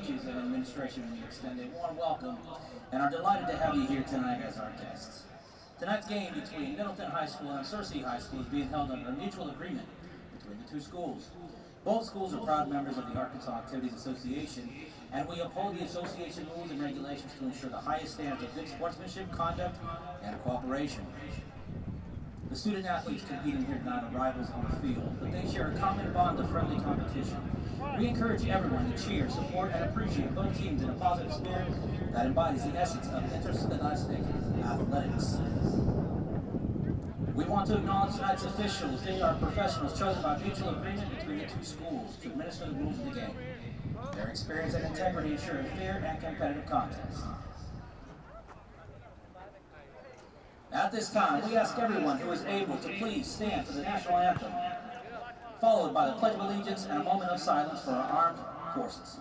coaches and administration, we extend a warm welcome and are delighted to have you here tonight as our guests. Tonight's game between Nettleton High School and Searcy High School is being held under a mutual agreement between the two schools. Both schools are proud members of the Arkansas Activities Association, and we uphold the association rules and regulations to ensure the highest standards of good sportsmanship, conduct, and cooperation. The student athletes competing here tonight are rivals on the field, but they share a common bond of friendly competition. We encourage everyone to cheer, support, and appreciate both teams in a positive spirit that embodies the essence of interscholastic athletics. We want to acknowledge tonight's officials. They are professionals chosen by mutual agreement between the two schools to administer the rules of the game. Their experience and integrity ensure a fair and competitive contest. At this time, we ask everyone who is able to please stand for the national anthem, followed by the Pledge of Allegiance and a moment of silence for our armed forces.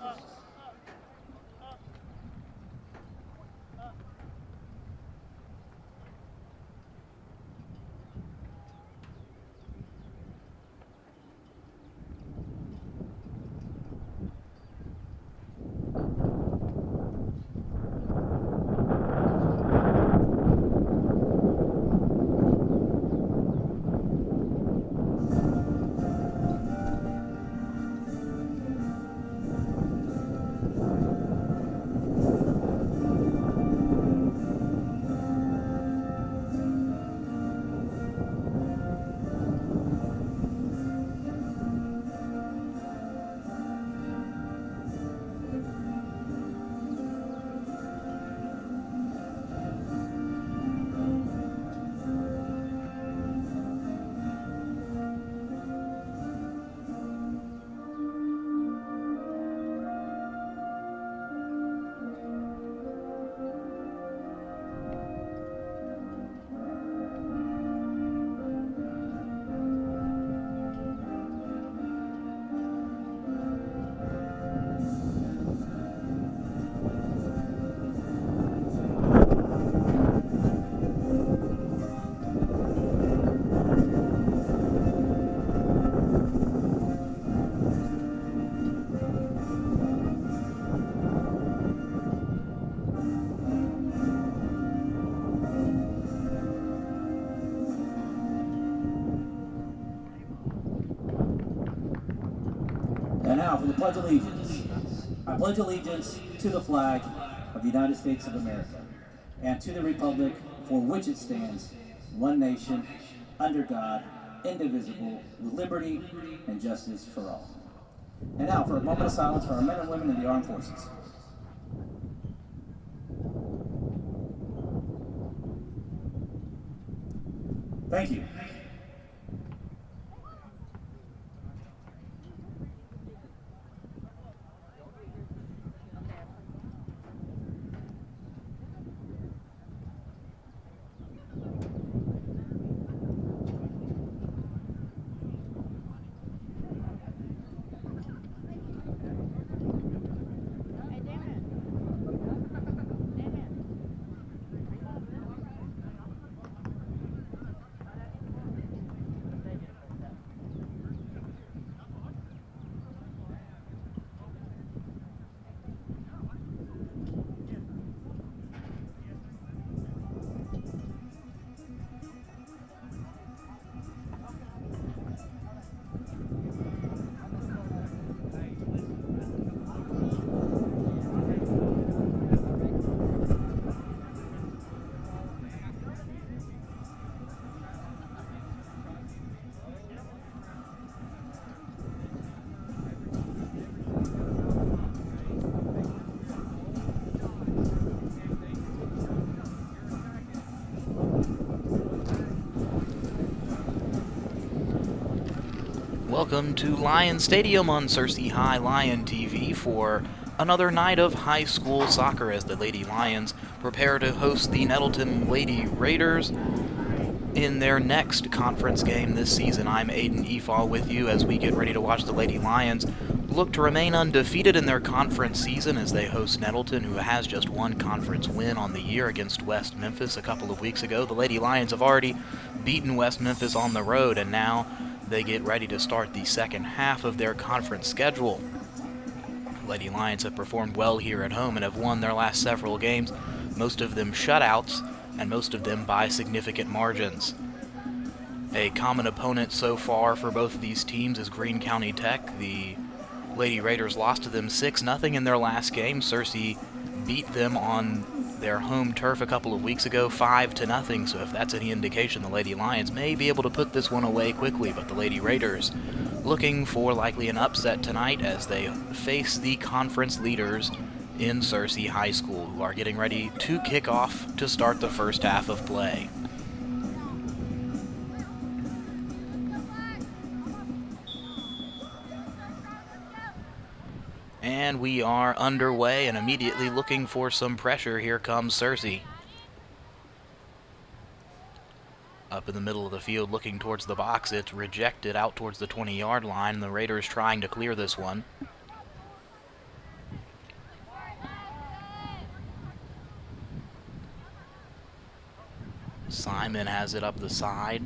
And now for the Pledge of Allegiance. I pledge allegiance to the flag of the United States of America and to the republic for which it stands, one nation, under God, indivisible, with liberty and justice for all. And now for a moment of silence for our men and women in the armed forces. Thank you. Welcome to Lion Stadium on Searcy High Lion TV for another night of high school soccer as the Lady Lions prepare to host the Nettleton Lady Raiders in their next conference game this season. I'm Aiden Efall with you as we get ready to watch the Lady Lions look to remain undefeated in their conference season as they host Nettleton, who has just one conference win on the year against West Memphis a couple of weeks ago. The Lady Lions have already beaten West Memphis on the road, and now they get ready to start the second half of their conference schedule. Lady Lions have performed well here at home and have won their last several games, most of them shutouts, and most of them by significant margins. A common opponent so far for both of these teams is Greene County Tech. The Lady Raiders lost to them 6-0 in their last game. Searcy beat them on their home turf a couple of weeks ago, 5-0. So if that's any indication, the Lady Lions may be able to put this one away quickly. But the Lady Raiders looking for likely an upset tonight as they face the conference leaders in Searcy High School, who are getting ready to kick off to start the first half of play. And we are underway and immediately looking for some pressure. Here comes Searcy. Up in the middle of the field looking towards the box. It's rejected out towards the 20-yard line. The Raiders trying to clear this one. Simon has it up the side.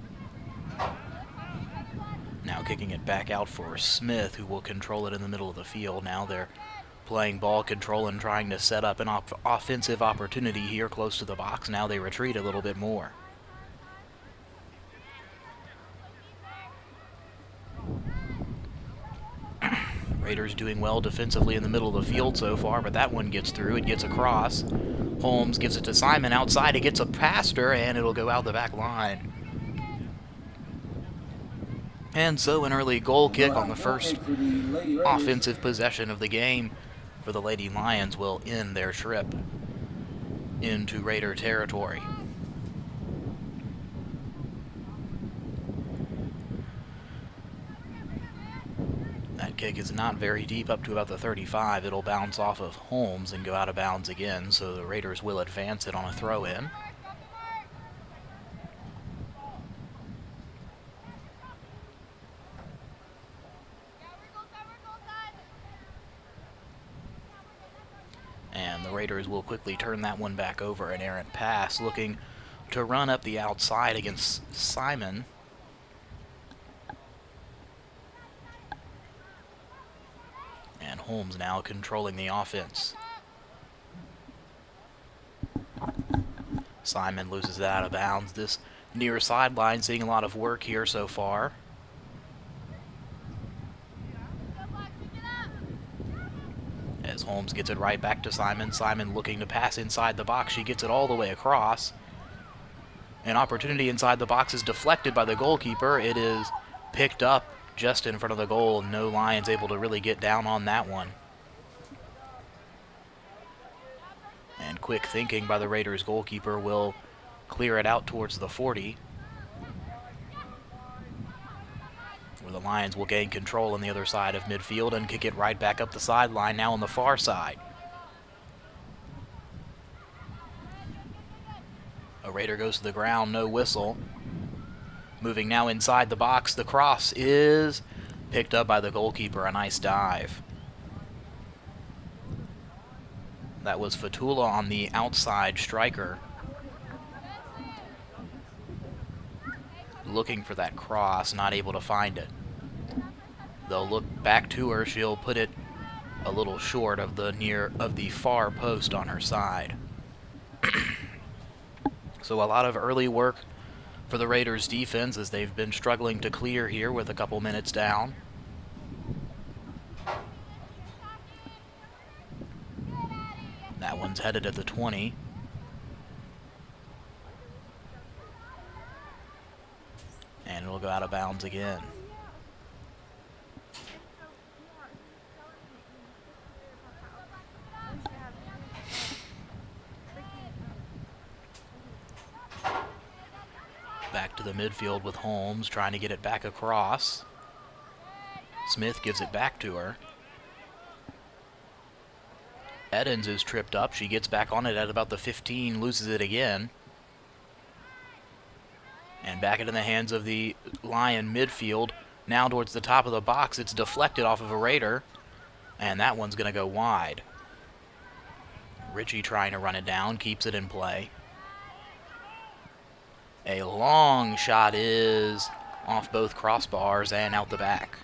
Now kicking it back out for Smith, who will control it in the middle of the field. Now they're playing ball control and trying to set up an offensive opportunity here close to the box. Now they retreat a little bit more. Raiders doing well defensively in the middle of the field so far, but that one gets through. It gets across. Holmes gives it to Simon outside. It gets a passer, and it'll go out the back line. And so an early goal kick on the first offensive possession of the game for the Lady Lions will end their trip into Raider territory. That kick is not very deep, up to about the 35. It'll bounce off of Holmes and go out of bounds again, so the Raiders will advance it on a throw-in. And the Raiders will quickly turn that one back over. An errant pass, looking to run up the outside against Simon. And Holmes now controlling the offense. Simon loses that out of bounds. This near sideline seeing a lot of work here so far. As Holmes gets it right back to Simon. Simon looking to pass inside the box. She gets it all the way across. An opportunity inside the box is deflected by the goalkeeper. It is picked up just in front of the goal. No Lions able to really get down on that one. And quick thinking by the Raiders goalkeeper will clear it out towards the 40. Where the Lions will gain control on the other side of midfield and kick it right back up the sideline, now on the far side. A Raider goes to the ground, no whistle. Moving now inside the box, the cross is picked up by the goalkeeper, a nice dive. That was Fatula on the outside striker. Looking for that cross, not able to find it. They'll look back to her. She'll put it a little short of the far post on her side. So a lot of early work for the Raiders defense as they've been struggling to clear here with a couple minutes down. That one's headed at the 20. And it'll go out of bounds again. Back to the midfield with Holmes, trying to get it back across. Smith gives it back to her. Edens is tripped up. She gets back on it at about the 15, loses it again. And back into the hands of the Lion midfield. Now towards the top of the box. It's deflected off of a Raider. And that one's going to go wide. Ritchie trying to run it down, keeps it in play. A long shot is off both crossbars and out the back.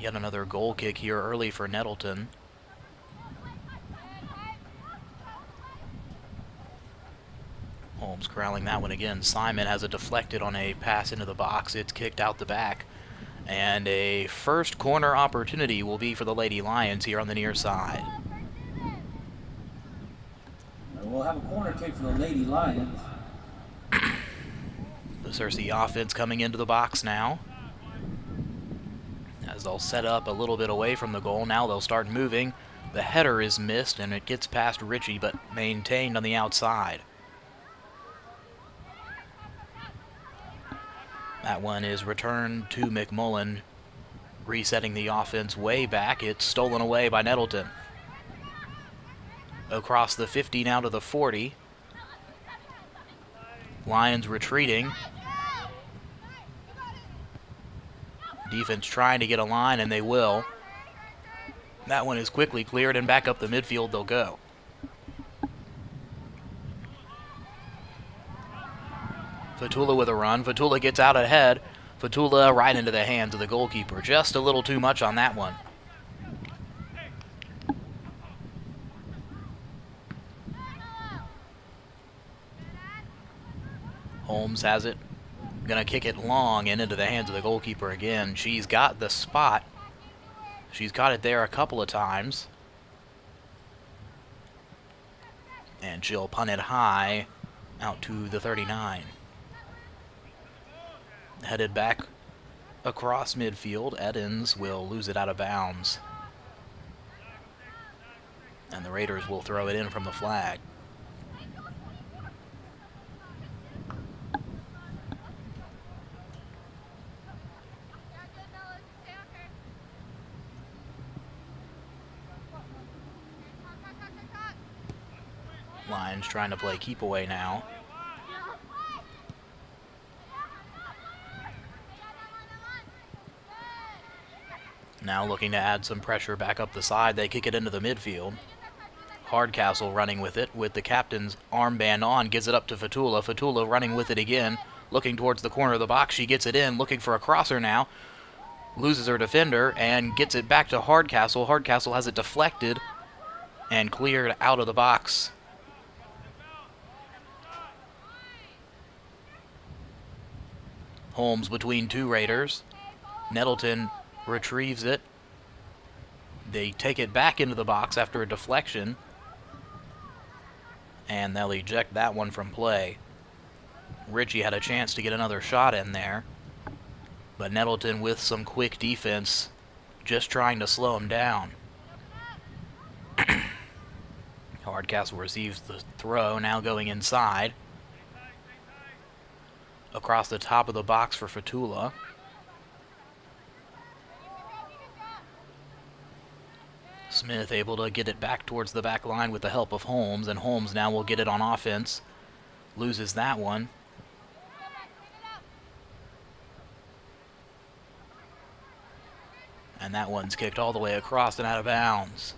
Yet another goal kick here early for Nettleton. Holmes corralling that one again. Simon has it deflected on a pass into the box. It's kicked out the back. And a first corner opportunity will be for the Lady Lions here on the near side. We'll have a corner kick for the Lady Lions. The Searcy offense coming into the box now. As they'll set up a little bit away from the goal. Now they'll start moving. The header is missed and it gets past Ritchie but maintained on the outside. That one is returned to McMullen, resetting the offense way back. It's stolen away by Nettleton. Across the 50 now to the 40. Lions retreating. Defense trying to get a line, and they will. That one is quickly cleared, and back up the midfield they'll go. Fatula with a run. Fatula gets out ahead. Fatula right into the hands of the goalkeeper. Just a little too much on that one. Holmes has it. Gonna kick it long and into the hands of the goalkeeper again. She's got the spot. She's got it there a couple of times. And she'll punt it high out to the 39. Headed back across midfield. Edens will lose it out of bounds. And the Raiders will throw it in from the flag. Lions trying to play keep away now. Now looking to add some pressure back up the side. They kick it into the midfield. Hardcastle running with it with the captain's armband on. Gives it up to Fatula. Fatula running with it again. Looking towards the corner of the box. She gets it in. Looking for a crosser now. Loses her defender and gets it back to Hardcastle. Hardcastle has it deflected and cleared out of the box. Holmes between two Raiders. Nettleton retrieves it. They take it back into the box after a deflection. And they'll eject that one from play. Ritchie had a chance to get another shot in there. But Nettleton with some quick defense, just trying to slow him down. Hardcastle receives the throw, now going inside. Across the top of the box for Fatula. Smith able to get it back towards the back line with the help of Holmes, and Holmes now will get it on offense. Loses that one. And that one's kicked all the way across and out of bounds.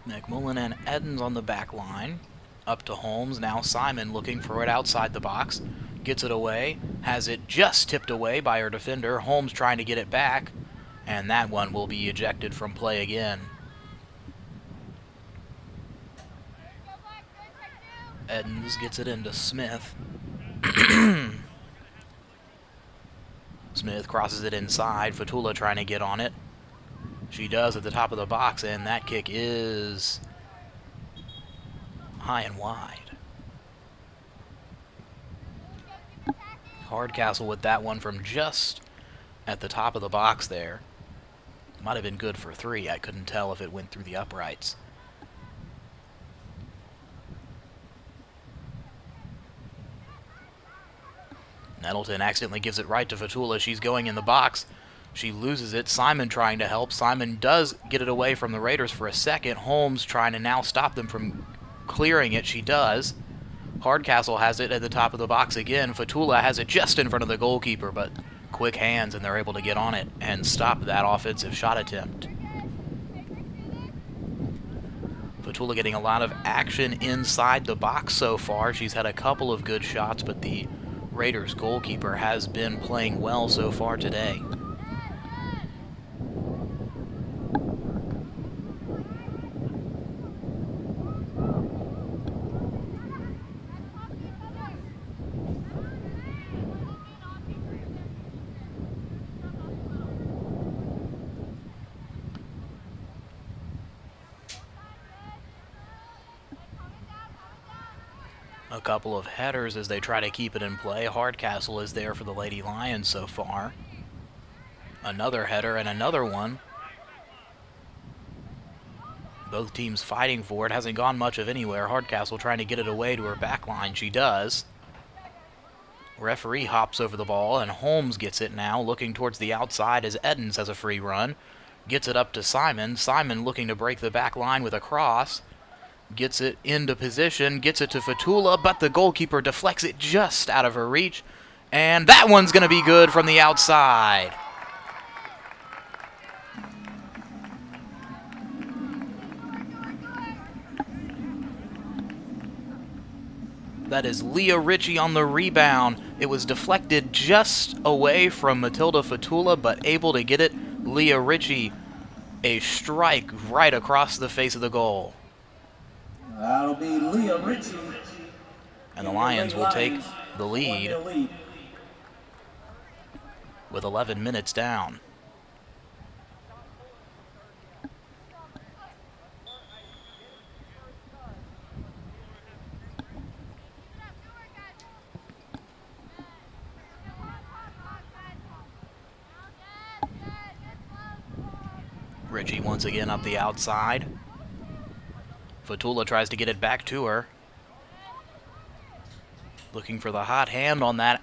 McMullen and Edens on the back line. Up to Holmes. Now Simon looking for it outside the box. Gets it away. Has it just tipped away by her defender. Holmes trying to get it back. And that one will be ejected from play again. Edens gets it into Smith. Smith crosses it inside. Fatula trying to get on it. She does at the top of the box, and that kick is high and wide. Hardcastle with that one from just at the top of the box there. Might have been good for 3. I couldn't tell if it went through the uprights. Nettleton accidentally gives it right to Fatula. She's going in the box. She loses it. Simon trying to help. Simon does get it away from the Raiders for a second. Holmes trying to now stop them from clearing it. She does. Hardcastle has it at the top of the box again. Fatula has it just in front of the goalkeeper, but quick hands, and they're able to get on it and stop that offensive shot attempt. Fatula getting a lot of action inside the box so far. She's had a couple of good shots, but the Raiders goalkeeper has been playing well so far today. A couple of headers as they try to keep it in play. Hardcastle is there for the Lady Lions so far. Another header and another one. Both teams fighting for it. Hasn't gone much of anywhere. Hardcastle trying to get it away to her back line. She does. Referee hops over the ball, and Holmes gets it now, looking towards the outside as Edens has a free run. Gets it up to Simon. Simon looking to break the back line with a cross. Gets it into position, gets it to Fatula, but the goalkeeper deflects it just out of her reach. And that one's going to be good from the outside. That is Leah Ritchie on the rebound. It was deflected just away from Matilda Fatula, but able to get it. Leah Ritchie, a strike right across the face of the goal. That'll be Leah Ritchie. And the Lions will take the lead with 11 minutes down. Ritchie once again up the outside. Fatula tries to get it back to her. Looking for the hot hand on that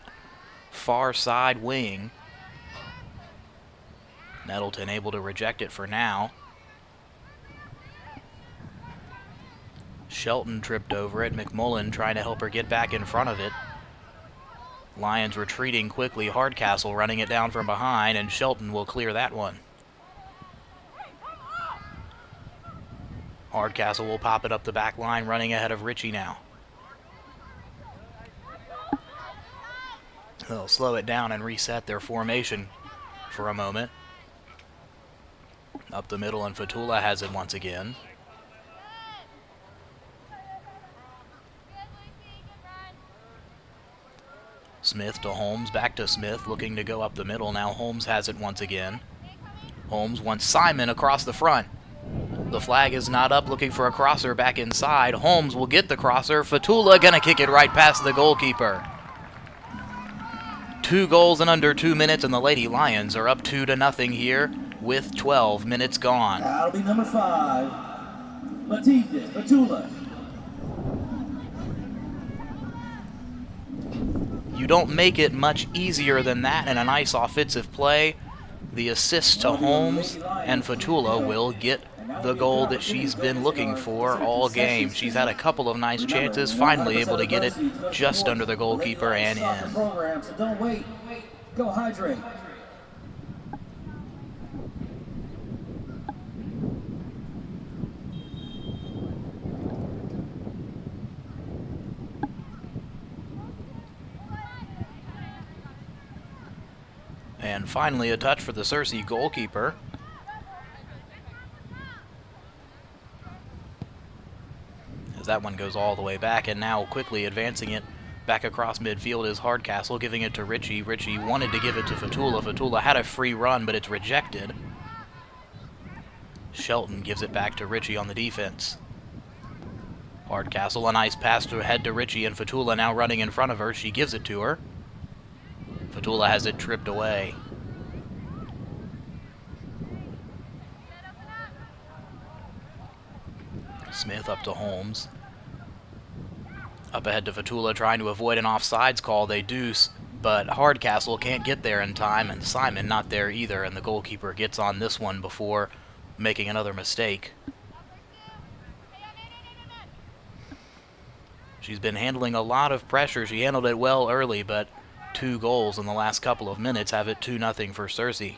far side wing. Nettleton able to reject it for now. Shelton tripped over it. McMullen trying to help her get back in front of it. Lions retreating quickly. Hardcastle running it down from behind, and Shelton will clear that one. Hardcastle will pop it up the back line, running ahead of Ritchie now. They'll slow it down and reset their formation for a moment. Up the middle, and Fatula has it once again. Smith to Holmes, back to Smith, looking to go up the middle. Now Holmes has it once again. Holmes wants Simon across the front. The flag is not up, looking for a crosser back inside. Holmes will get the crosser. Fatula gonna kick it right past the goalkeeper. 2 goals in under 2 minutes, and the Lady Lions are up 2-0 here with 12 minutes gone. That'll be number 5, Matilda Fatula. You don't make it much easier than that, and a nice offensive play. The assist to Holmes, and Fatula will get the goal that she's been looking for all game. She's had a couple of nice chances, finally able to get it just under the goalkeeper and in. So don't wait. Go hydrate. And finally a touch for the Searcy goalkeeper. As that one goes all the way back, and now quickly advancing it back across midfield is Hardcastle, giving it to Ritchie. Ritchie wanted to give it to Fatula. Fatula had a free run, but it's rejected. Shelton gives it back to Ritchie on the defense. Hardcastle, a nice pass to head to Ritchie, and Fatula now running in front of her. She gives it to her. Fatula has it tripped away. Smith up to Holmes. Up ahead to Fatula, trying to avoid an offsides call. They do, but Hardcastle can't get there in time, and Simon not there either, and the goalkeeper gets on this one before making another mistake. She's been handling a lot of pressure. She handled it well early, but 2 goals in the last couple of minutes, have it 2-0 for Searcy.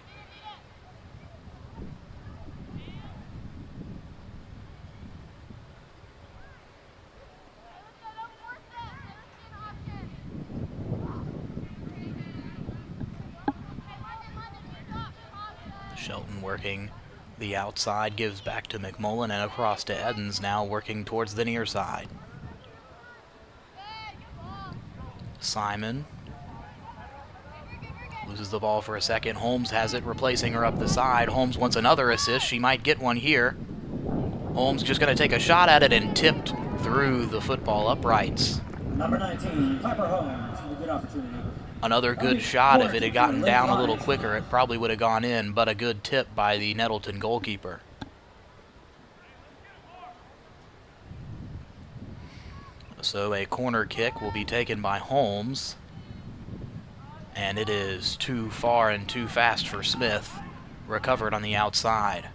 Shelton working the outside, gives back to McMullen and across to Edens, now working towards the near side. Simon loses the ball for a second. Holmes has it, replacing her up the side. Holmes wants another assist. She might get one here. Holmes just going to take a shot at it and tipped through the football uprights. Number 19, Piper Holmes, with a good opportunity. Another good shot. If it had gotten down a little quicker, it probably would have gone in, but a good tip by the Nettleton goalkeeper. So a corner kick will be taken by Holmes, and it is too far and too fast for Smith. Recovered on the outside.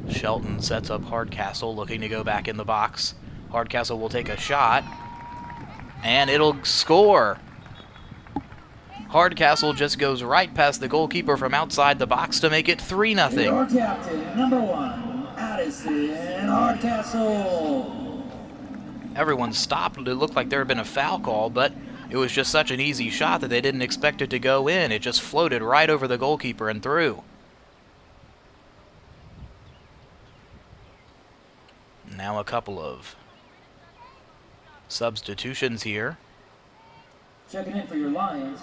Shelton sets up Hardcastle, looking to go back in the box. Hardcastle will take a shot, and it'll score. Hardcastle just goes right past the goalkeeper from outside the box to make it 3-0. Your captain, number 1, Addison Hardcastle. Everyone stopped. It looked like there had been a foul call, but it was just such an easy shot that they didn't expect it to go in. It just floated right over the goalkeeper and through. Now a couple of substitutions here. Checking in for your Lions.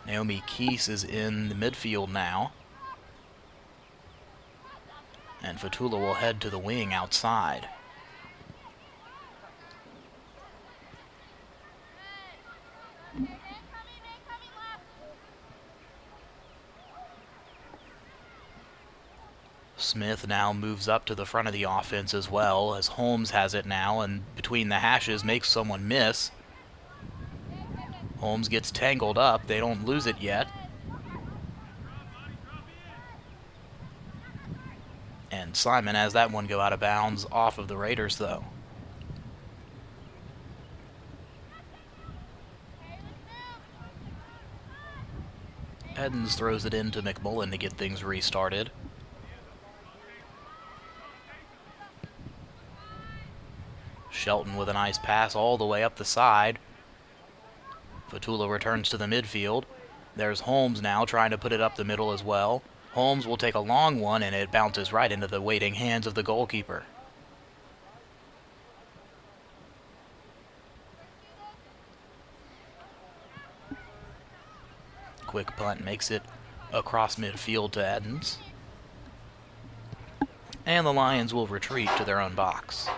Naomi Keese is in the midfield now. And Fatula will head to the wing outside. Smith now moves up to the front of the offense as well, as Holmes has it now, and between the hashes makes someone miss. Holmes gets tangled up. They don't lose it yet. And Simon has that one go out of bounds off of the Raiders, though. Edens throws it into McMullen to get things restarted. Shelton with a nice pass all the way up the side. Fatula returns to the midfield. There's Holmes now trying to put it up the middle as well. Holmes will take a long one, and it bounces right into the waiting hands of the goalkeeper. Quick punt makes it across midfield to Edens. And the Lions will retreat to their own box.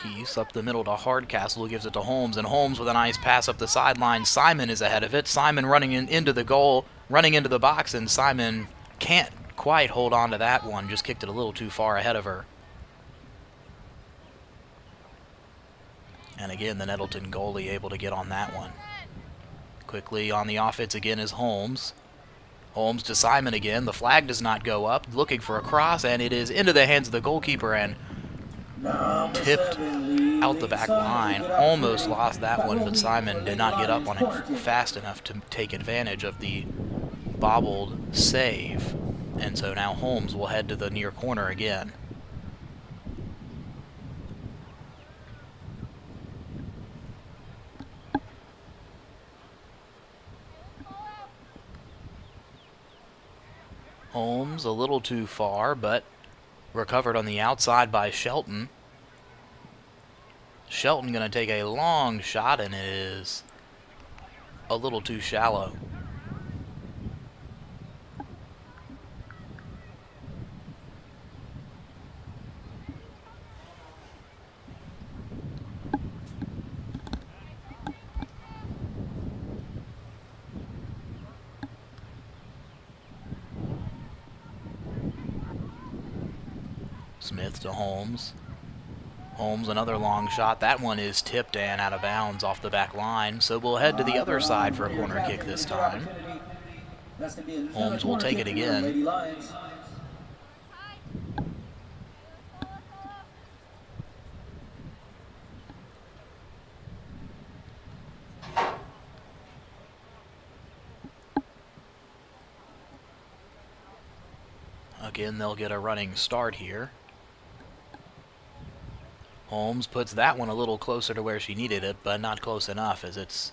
Keese up the middle to Hardcastle, who gives it to Holmes, and Holmes with a nice pass up the sideline. Simon is ahead of it. Simon running into the goal, running into the box, and Simon can't quite hold on to that one. Just kicked it a little too far ahead of her. And again, the Nettleton goalie able to get on that one. Quickly on the offense again is Holmes. Holmes to Simon again. The flag does not go up. Looking for a cross, and it is into the hands of the goalkeeper and tipped out the back line. Almost lost that one, but Simon did not get up on it fast enough to take advantage of the bobbled save. And so now Holmes will head to the near corner again. Holmes a little too far, but recovered on the outside by Shelton. Shelton going to take a long shot, and it is a little too shallow. Smith to Holmes. Holmes, another long shot. That one is tipped and out of bounds off the back line. So we'll head to the other side for a corner kick this time. Holmes will take it again. Again, they'll get a running start here. Holmes puts that one a little closer to where she needed it, but not close enough as it's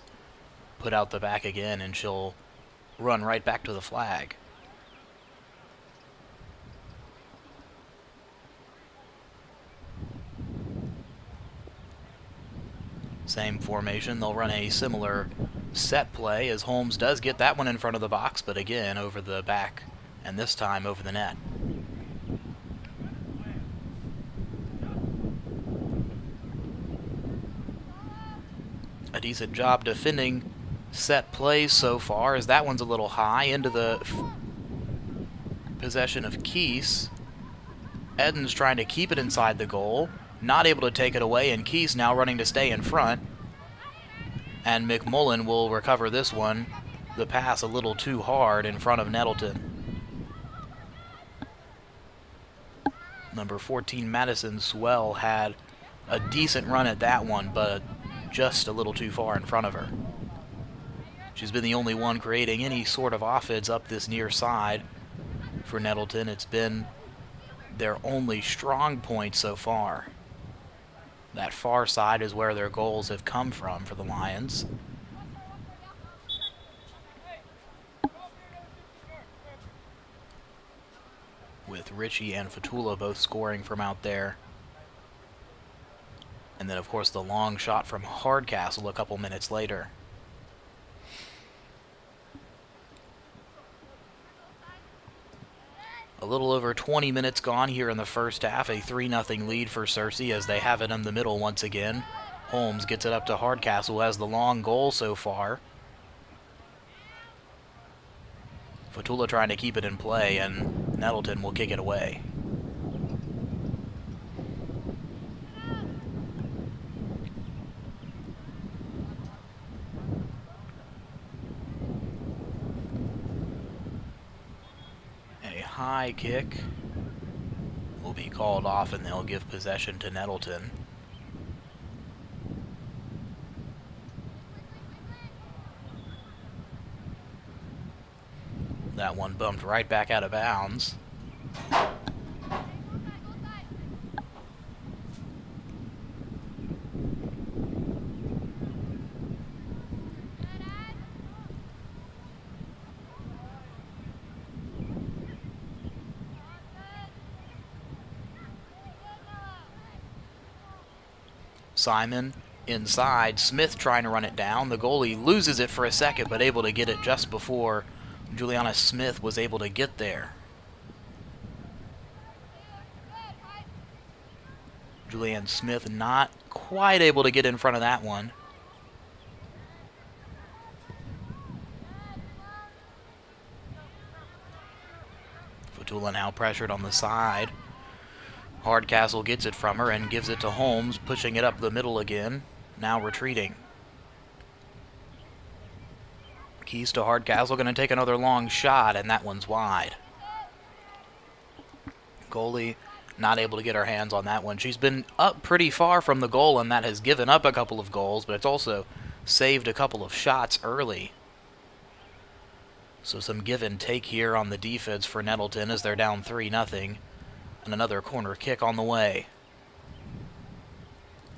put out the back again, and she'll run right back to the flag. Same formation, they'll run a similar set play as Holmes does get that one in front of the box, but again over the back, and this time over the net. A decent job defending set plays so far, as that one's a little high into the possession of Keese. Eden's trying to keep it inside the goal, not able to take it away, and Keese now running to stay in front. And McMullen will recover this one. The pass a little too hard in front of Nettleton. Number 14, Madison Swell, had a decent run at that one, but just a little too far in front of her. She's been the only one creating any sort of offense up this near side for Nettleton. It's been their only strong point so far. That far side is where their goals have come from for the Lions. With Ritchie and Fatula both scoring from out there. And then, of course, the long shot from Hardcastle a couple minutes later. A little over 20 minutes gone here in the first half. A 3-0 lead for Searcy as they have it in the middle once again. Holmes gets it up to Hardcastle, has the long goal so far. Fatula trying to keep it in play, and Nettleton will kick it away. High kick will be called off, and they'll give possession to Nettleton. That one bumped right back out of bounds. Simon inside, Smith trying to run it down. The goalie loses it for a second, but able to get it just before Juliana Smith was able to get there. Julianne Smith not quite able to get in front of that one. Fatula now pressured on the side. Hardcastle gets it from her and gives it to Holmes, pushing it up the middle again, now retreating. Keys to Hardcastle, going to take another long shot, and that one's wide. Goalie not able to get her hands on that one. She's been up pretty far from the goal, and that has given up a couple of goals, but it's also saved a couple of shots early. So some give and take here on the defense for Nettleton as they're down 3-0. And another corner kick on the way.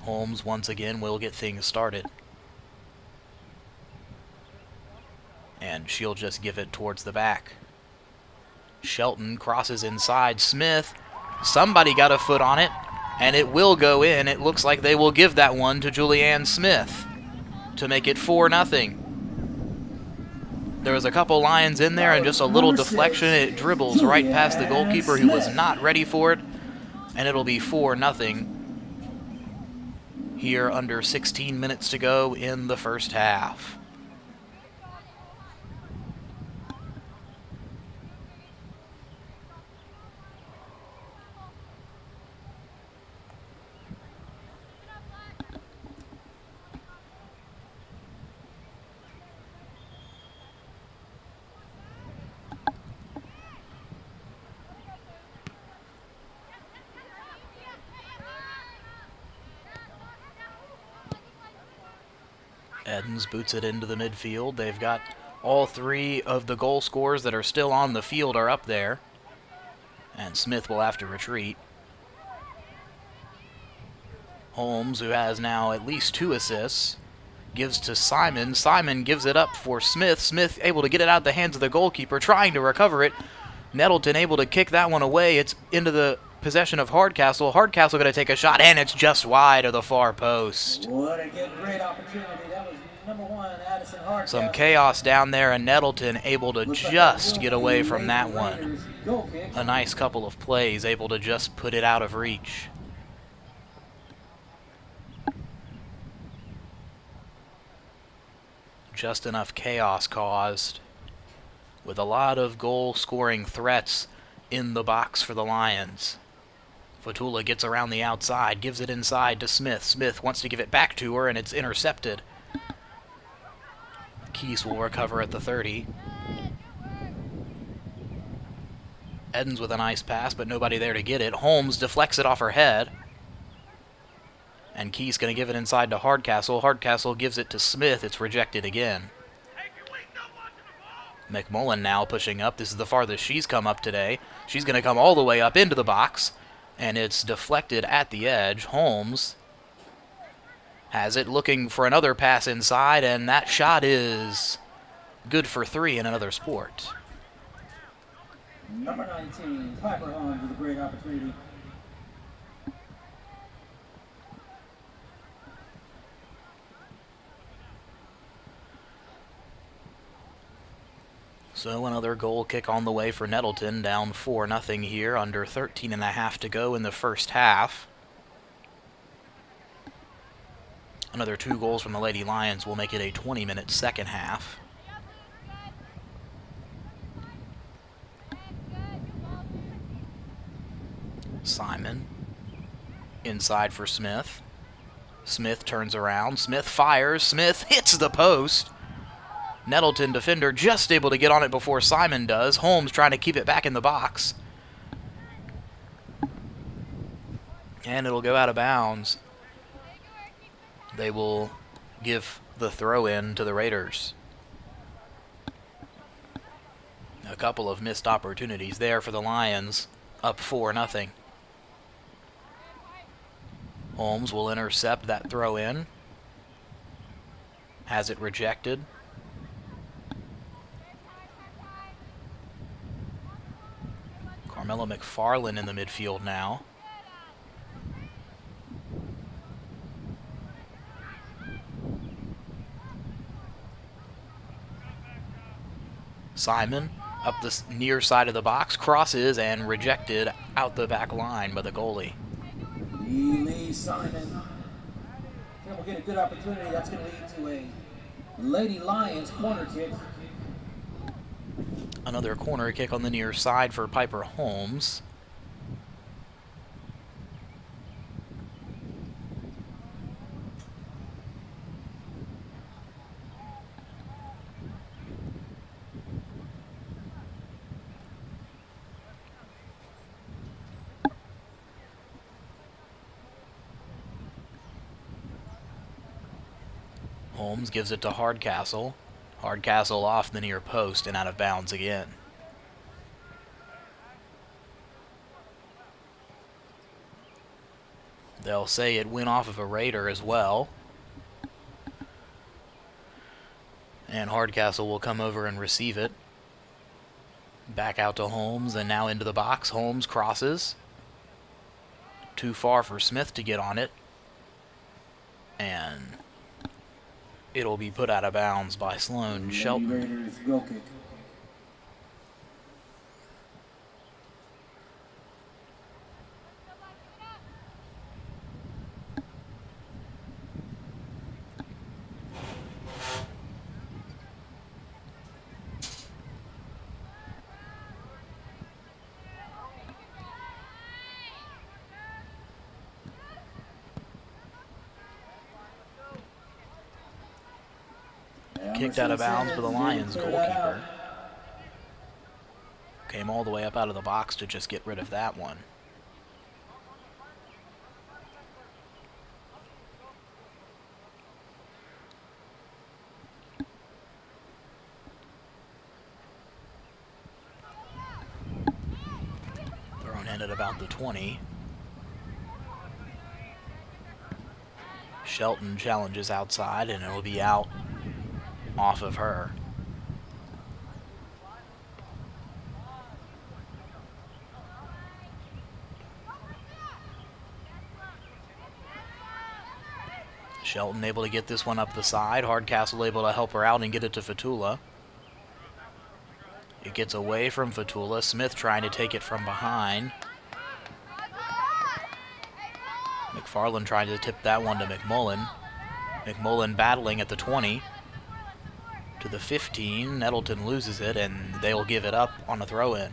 Holmes once again will get things started. And she'll just give it towards the back. Shelton crosses inside. Smith, somebody got a foot on it, and it will go in. It looks like they will give that one to Julianne Smith to make it 4-0. There was a couple Lions in there and just a little deflection. It dribbles right past the goalkeeper who was not ready for it. And it'll be 4-0 here under 16 minutes to go in the first half. Edens boots it into the midfield. They've got all three of the goal scorers that are still on the field are up there. And Smith will have to retreat. Holmes, who has now at least 2 assists, gives to Simon. Simon gives it up for Smith. Smith able to get it out of the hands of the goalkeeper, trying to recover it. Nettleton able to kick that one away. It's into the possession of Hardcastle. Hardcastle going to take a shot, and it's just wide of the far post. What a great opportunity. That was number 1, Addison Hardcastle. Some chaos down there, and Nettleton able to just get away from that one. A nice couple of plays, able to just put it out of reach. Just enough chaos caused, with a lot of goal-scoring threats in the box for the Lions. Fatula gets around the outside, gives it inside to Smith. Smith wants to give it back to her, and it's intercepted. Keys will recover at the 30. Edens with a nice pass, but nobody there to get it. Holmes deflects it off her head. And Key's going to give it inside to Hardcastle. Hardcastle gives it to Smith. It's rejected again. McMullen now pushing up. This is the farthest she's come up today. She's going to come all the way up into the box. And it's deflected at the edge. Holmes has it, looking for another pass inside. And that shot is good for 3 in another sport. Number 19, Piper Holmes with a great opportunity. So another goal kick on the way for Nettleton, down 4-0 here, under 13.5 to go in the first half. Another 2 goals from the Lady Lions will make it a 20-minute second half. Simon inside for Smith. Smith turns around. Smith fires. Smith hits the post. Nettleton defender just able to get on it before Simon does. Holmes trying to keep it back in the box. And it'll go out of bounds. They will give the throw-in to the Raiders. A couple of missed opportunities there for the Lions, up 4-0. Holmes will intercept that throw-in. Has it rejected. Carmela McFarland in the midfield now. Simon up the near side of the box, crosses and rejected out the back line by the goalie. Lee Simon. We'll get a good opportunity. That's going to lead to a Lady Lions corner kick. Another corner kick on the near side for Piper Holmes. Holmes gives it to Hardcastle. Hardcastle off the near post and out of bounds again. They'll say it went off of a Raider as well. And Hardcastle will come over and receive it. Back out to Holmes and now into the box. Holmes crosses. Too far for Smith to get on it. And it'll be put out of bounds by Sloan Shelton. Raiders goal kick. Kicked out of bounds by the Lions goalkeeper. Came all the way up out of the box to just get rid of that one. in at about the 20. Shelton challenges outside, and it'll be out off of her. Shelton able to get this one up the side. Hardcastle able to help her out and get it to Fatula. It gets away from Fatula. Smith trying to take it from behind. McFarland trying to tip that one to McMullen. McMullen battling at the 20. To the 15. Nettleton loses it, and they'll give it up on a throw-in.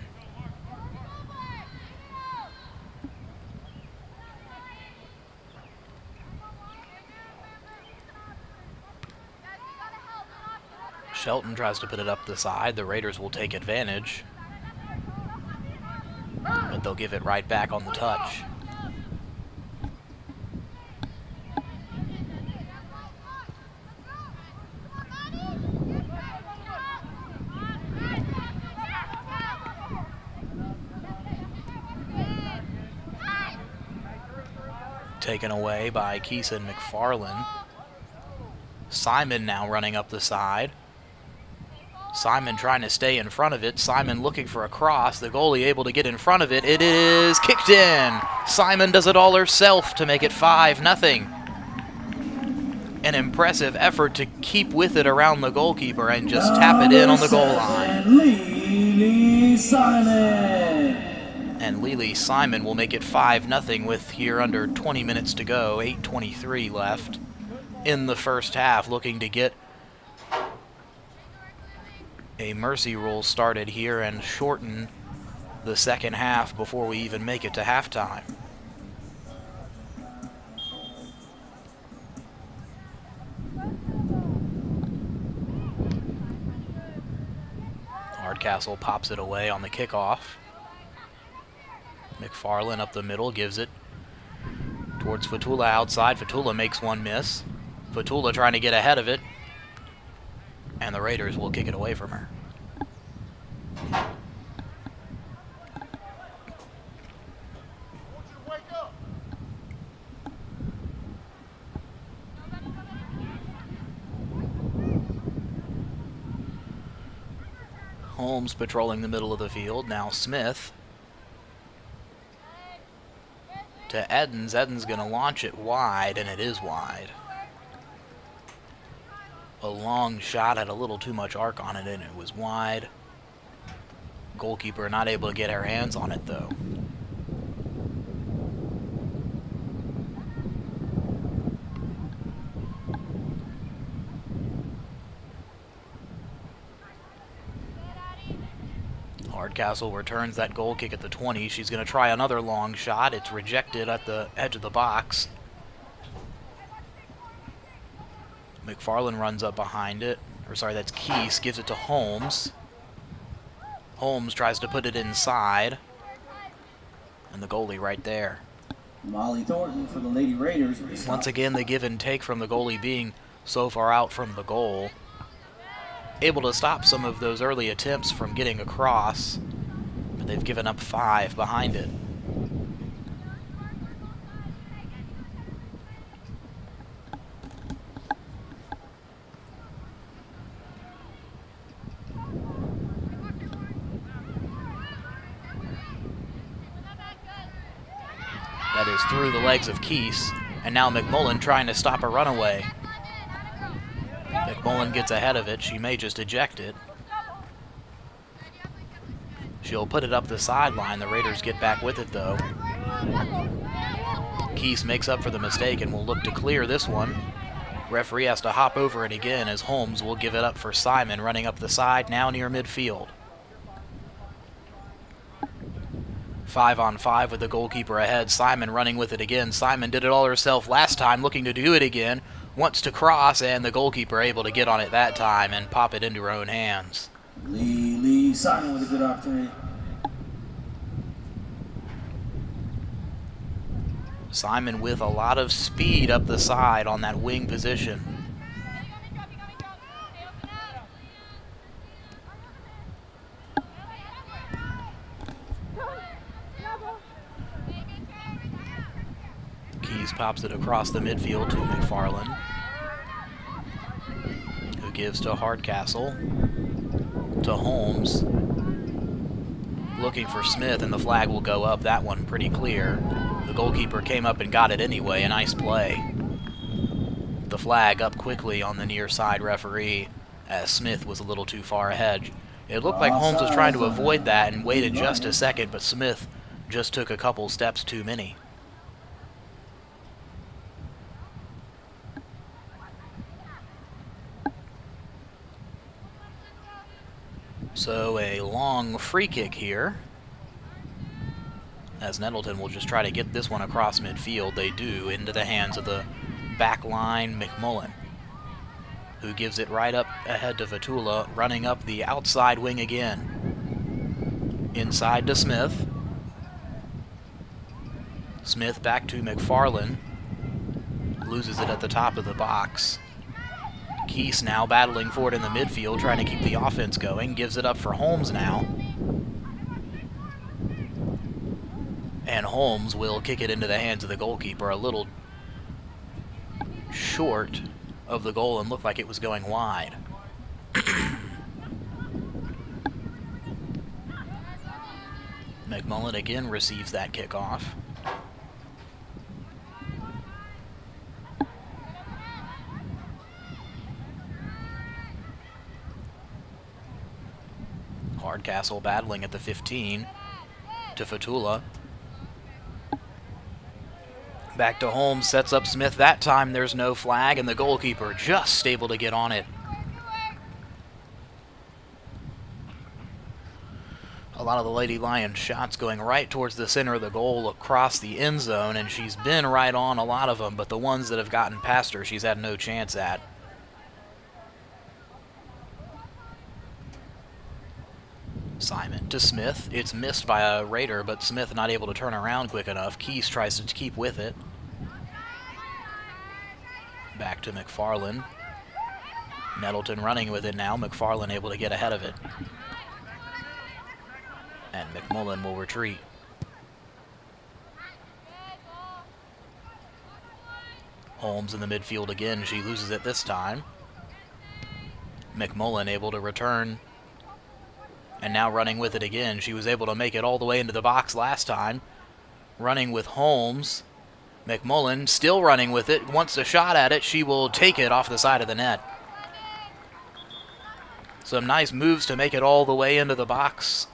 Shelton tries to put it up the side. The Raiders will take advantage, but they'll give it right back on the touch. Taken away by Keeson McFarland. Simon now running up the side. Simon trying to stay in front of it. Simon looking for a cross. The goalie able to get in front of it. It is kicked in. Simon does it all herself to make it 5-0. An impressive effort to keep with it around the goalkeeper and just tap it in on the goal line. Lily Simon. And Lily Simon will make it 5-0 with here under 20 minutes to go. 8:23 left in the first half, looking to get a mercy rule started here and shorten the second half before we even make it to halftime. Hardcastle pops it away on the kickoff. McFarland up the middle, gives it towards Fatula outside. Fatula makes one miss. Fatula trying to get ahead of it, and the Raiders will kick it away from her. Holmes patrolling the middle of the field. Now Smith to Edens. Edens going to launch it wide, and it is wide. A long shot had a little too much arc on it, and it was wide. Goalkeeper not able to get her hands on it, though. Hardcastle returns that goal kick at the 20. She's going to try another long shot. It's rejected at the edge of the box. McFarland runs up behind it. Or sorry, that's Keese. Gives it to Holmes. Holmes tries to put it inside. And the goalie right there. Molly Thornton for the Lady Raiders. Once again, the give and take from the goalie being so far out from the goal. Able to stop some of those early attempts from getting across, but they've given up 5 behind it. That is through the legs of Keese, and now McMullen trying to stop a runaway. McMullen gets ahead of it. She may just eject it. She'll put it up the sideline. The Raiders get back with it, though. Keese makes up for the mistake and will look to clear this one. Referee has to hop over it again as Holmes will give it up for Simon running up the side, now near midfield. 5-on-5 with the goalkeeper ahead. Simon running with it again. Simon did it all herself last time, looking to do it again. Wants to cross, and the goalkeeper able to get on it that time and pop it into her own hands. Lee Simon with a good opportunity. Simon with a lot of speed up the side on that wing position. Keys pops it across the midfield to McFarland, who gives to Hardcastle, to Holmes, looking for Smith, and the flag will go up. That one pretty clear. The goalkeeper came up and got it anyway. A nice play. The flag up quickly on the near side referee, as Smith was a little too far ahead. It looked like Holmes was trying to avoid that and waited just a second, but Smith just took a couple steps too many. So a long free kick here, as Nettleton will just try to get this one across midfield. They do, into the hands of the back line McMullen, who gives it right up ahead to Fatula, running up the outside wing again. Inside to Smith. Smith back to McFarland. Loses it at the top of the box. Keese now battling for it in the midfield, trying to keep the offense going. Gives it up for Holmes now. And Holmes will kick it into the hands of the goalkeeper, a little short of the goal and looked like it was going wide. McMullen again receives that kickoff. Hardcastle battling at the 15 to Fatula. Back to Holmes, sets up Smith. That time there's no flag, and the goalkeeper just able to get on it. A lot of the Lady Lions shots going right towards the center of the goal across the end zone, and she's been right on a lot of them, but the ones that have gotten past her, she's had no chance at. Simon to Smith. It's missed by a Raider, but Smith not able to turn around quick enough. Keys tries to keep with it. Back to McFarland. Nettleton running with it now. McFarland able to get ahead of it. And McMullen will retreat. Holmes in the midfield again. She loses it this time. McMullen able to return. And now running with it again. She was able to make it all the way into the box last time. Running with Holmes. McMullen still running with it. Wants a shot at it. She will take it off the side of the net. Some nice moves to make it all the way into the box,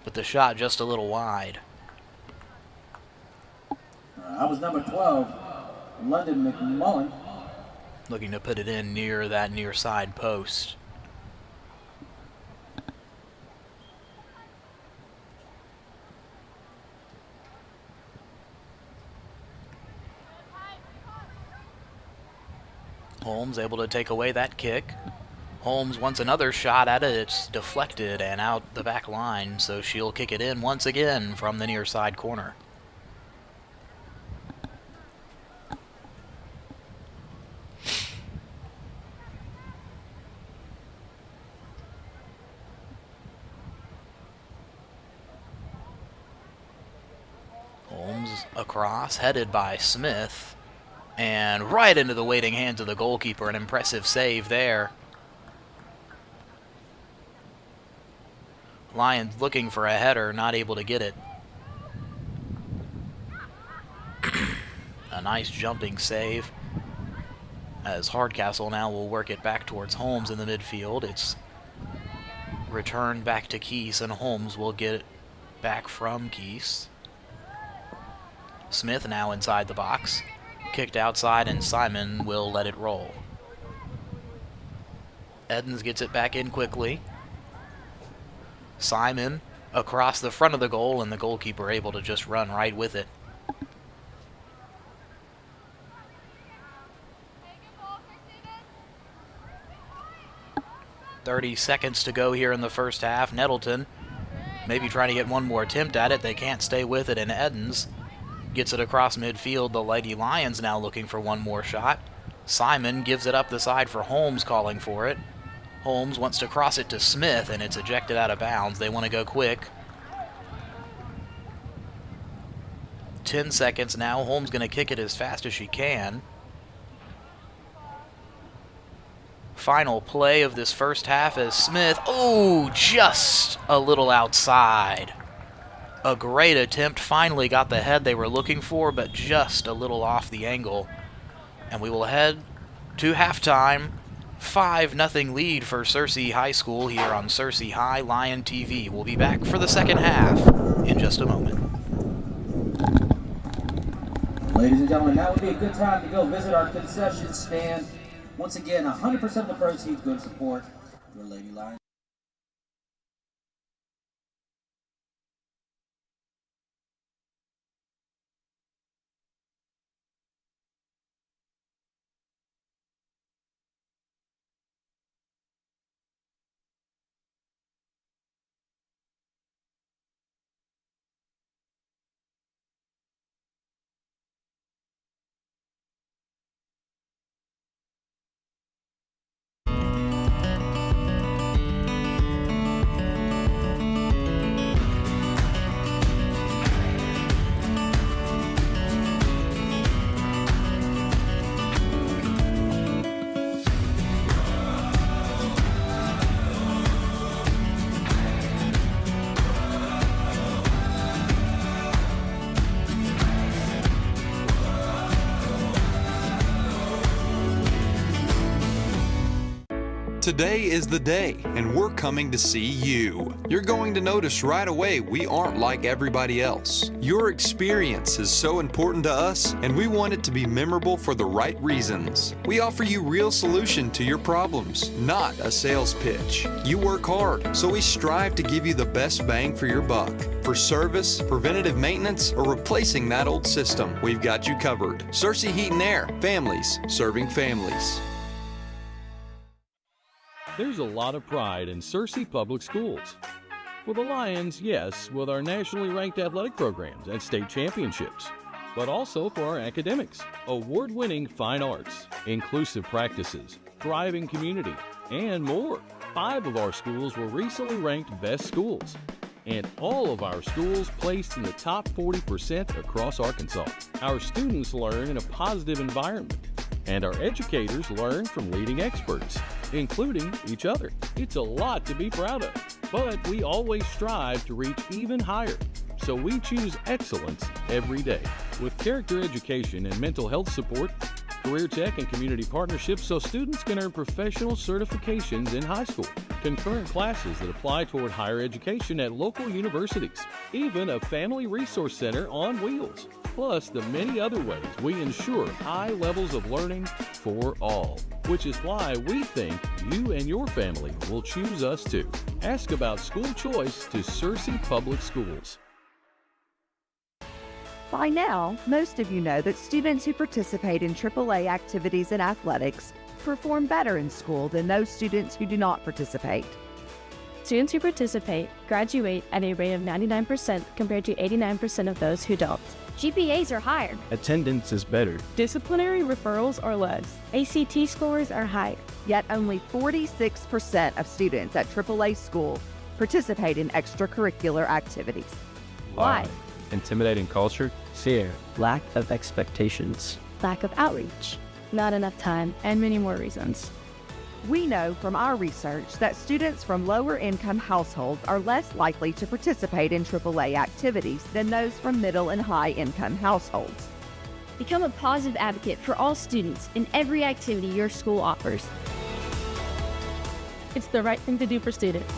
but the shot just a little wide. That was number 12, London McMullen. Looking to put it in near that near side post. Holmes able to take away that kick. Holmes wants another shot at it. It's deflected and out the back line, so she'll kick it in once again from the near side corner. Holmes across, headed by Smith. And right into the waiting hands of the goalkeeper. An impressive save there. Lions looking for a header, not able to get it. A nice jumping save, as Hardcastle now will work it back towards Holmes in the midfield. It's returned back to Keese, and Holmes will get it back from Keese. Smith now inside the box. Kicked outside, and Simon will let it roll. Edens gets it back in quickly. Simon across the front of the goal, and the goalkeeper able to just run right with it. "30 seconds to go here in the first half. Nettleton maybe trying to get one more attempt at it. They can't stay with it, and Edens gets it across midfield. The Lady Lions now looking for one more shot. Simon gives it up the side for Holmes, calling for it. Holmes wants to cross it to Smith, and it's ejected out of bounds. They want to go quick. 10 seconds now. Holmes going to kick it as fast as she can. Final play of this first half as Smith, just a little outside. A great attempt, finally got the head they were looking for, but just a little off the angle. And we will head to halftime. 5-0 lead for Searcy High School here on Searcy High Lion TV. We'll be back for the second half in just a moment. Ladies and gentlemen, now would be a good time to go visit our concession stand. Once again, 100% of the proceeds go to support your Lady Lions. Today is the day, and we're coming to see you. You're going to notice right away we aren't like everybody else. Your experience is so important to us, and we want it to be memorable for the right reasons. We offer you real solution to your problems, not a sales pitch. You work hard, so we strive to give you the best bang for your buck. For service, preventative maintenance, or replacing that old system, we've got you covered. Searcy Heat and Air, families serving families. There's a lot of pride in Searcy Public Schools. For the Lions, yes, with our nationally ranked athletic programs and state championships, but also for our academics, award-winning fine arts, inclusive practices, thriving community, and more. 5 of our schools were recently ranked best schools, and all of our schools placed in the top 40% across Arkansas. Our students learn in a positive environment, and our educators learn from leading experts, including each other. It's a lot to be proud of, but we always strive to reach even higher, so we choose excellence every day. With character education and mental health support, career tech and community partnerships so students can earn professional certifications in high school, concurrent classes that apply toward higher education at local universities, even a family resource center on wheels, plus the many other ways we ensure high levels of learning for all, which is why we think you and your family will choose us too. Ask about school choice to Searcy Public Schools. By now, most of you know that students who participate in AAA activities and athletics perform better in school than those students who do not participate. Students who participate graduate at a rate of 99% compared to 89% of those who don't. GPAs are higher. Attendance is better. Disciplinary referrals are less. ACT scores are higher. Yet only 46% of students at AAA school participate in extracurricular activities. Why? Intimidating culture, fear, lack of expectations, Lack of outreach, not enough time, and many more reasons. We know from our research that students from lower income households are less likely to participate in AAA activities than those from middle and high income households. Become a positive advocate for all students in every activity your school offers. It's the right thing to do for students.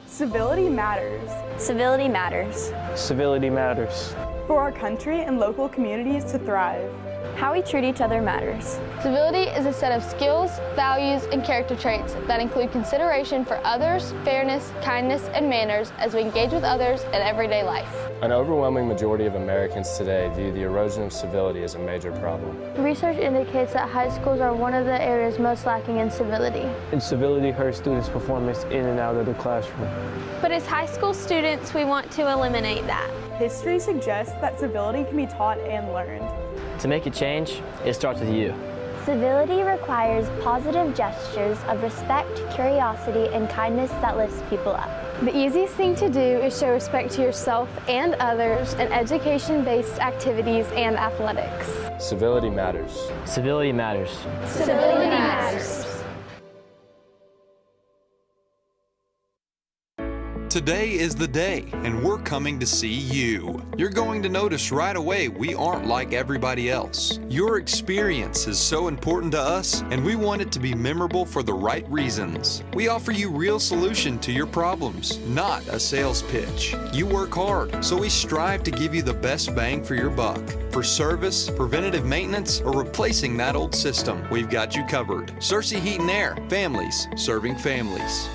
Civility matters. Civility matters. civility matters. For our country and local communities to thrive. How we treat each other matters. Civility is a set of skills, values, and character traits that include consideration for others, fairness, kindness, and manners as we engage with others in everyday life. An overwhelming majority of Americans today view the erosion of civility as a major problem. Research indicates that high schools are one of the areas most lacking in civility. Incivility hurts students' performance in and out of the classroom. But as high school students, we want to eliminate that. History suggests that civility can be taught and learned. To make a change, it starts with you. Civility requires positive gestures of respect, curiosity, and kindness that lifts people up. The easiest thing to do is show respect to yourself and others in education-based activities and athletics. Civility matters. Civility matters. Civility matters. Today is the day, and we're coming to see you. You're going to notice right away we aren't like everybody else. Your experience is so important to us, and we want it to be memorable for the right reasons. We offer you real solution to your problems, not a sales pitch. You work hard, so we strive to give you the best bang for your buck. For service, preventative maintenance, or replacing that old system, we've got you covered. Searcy Heat and Air, families serving families.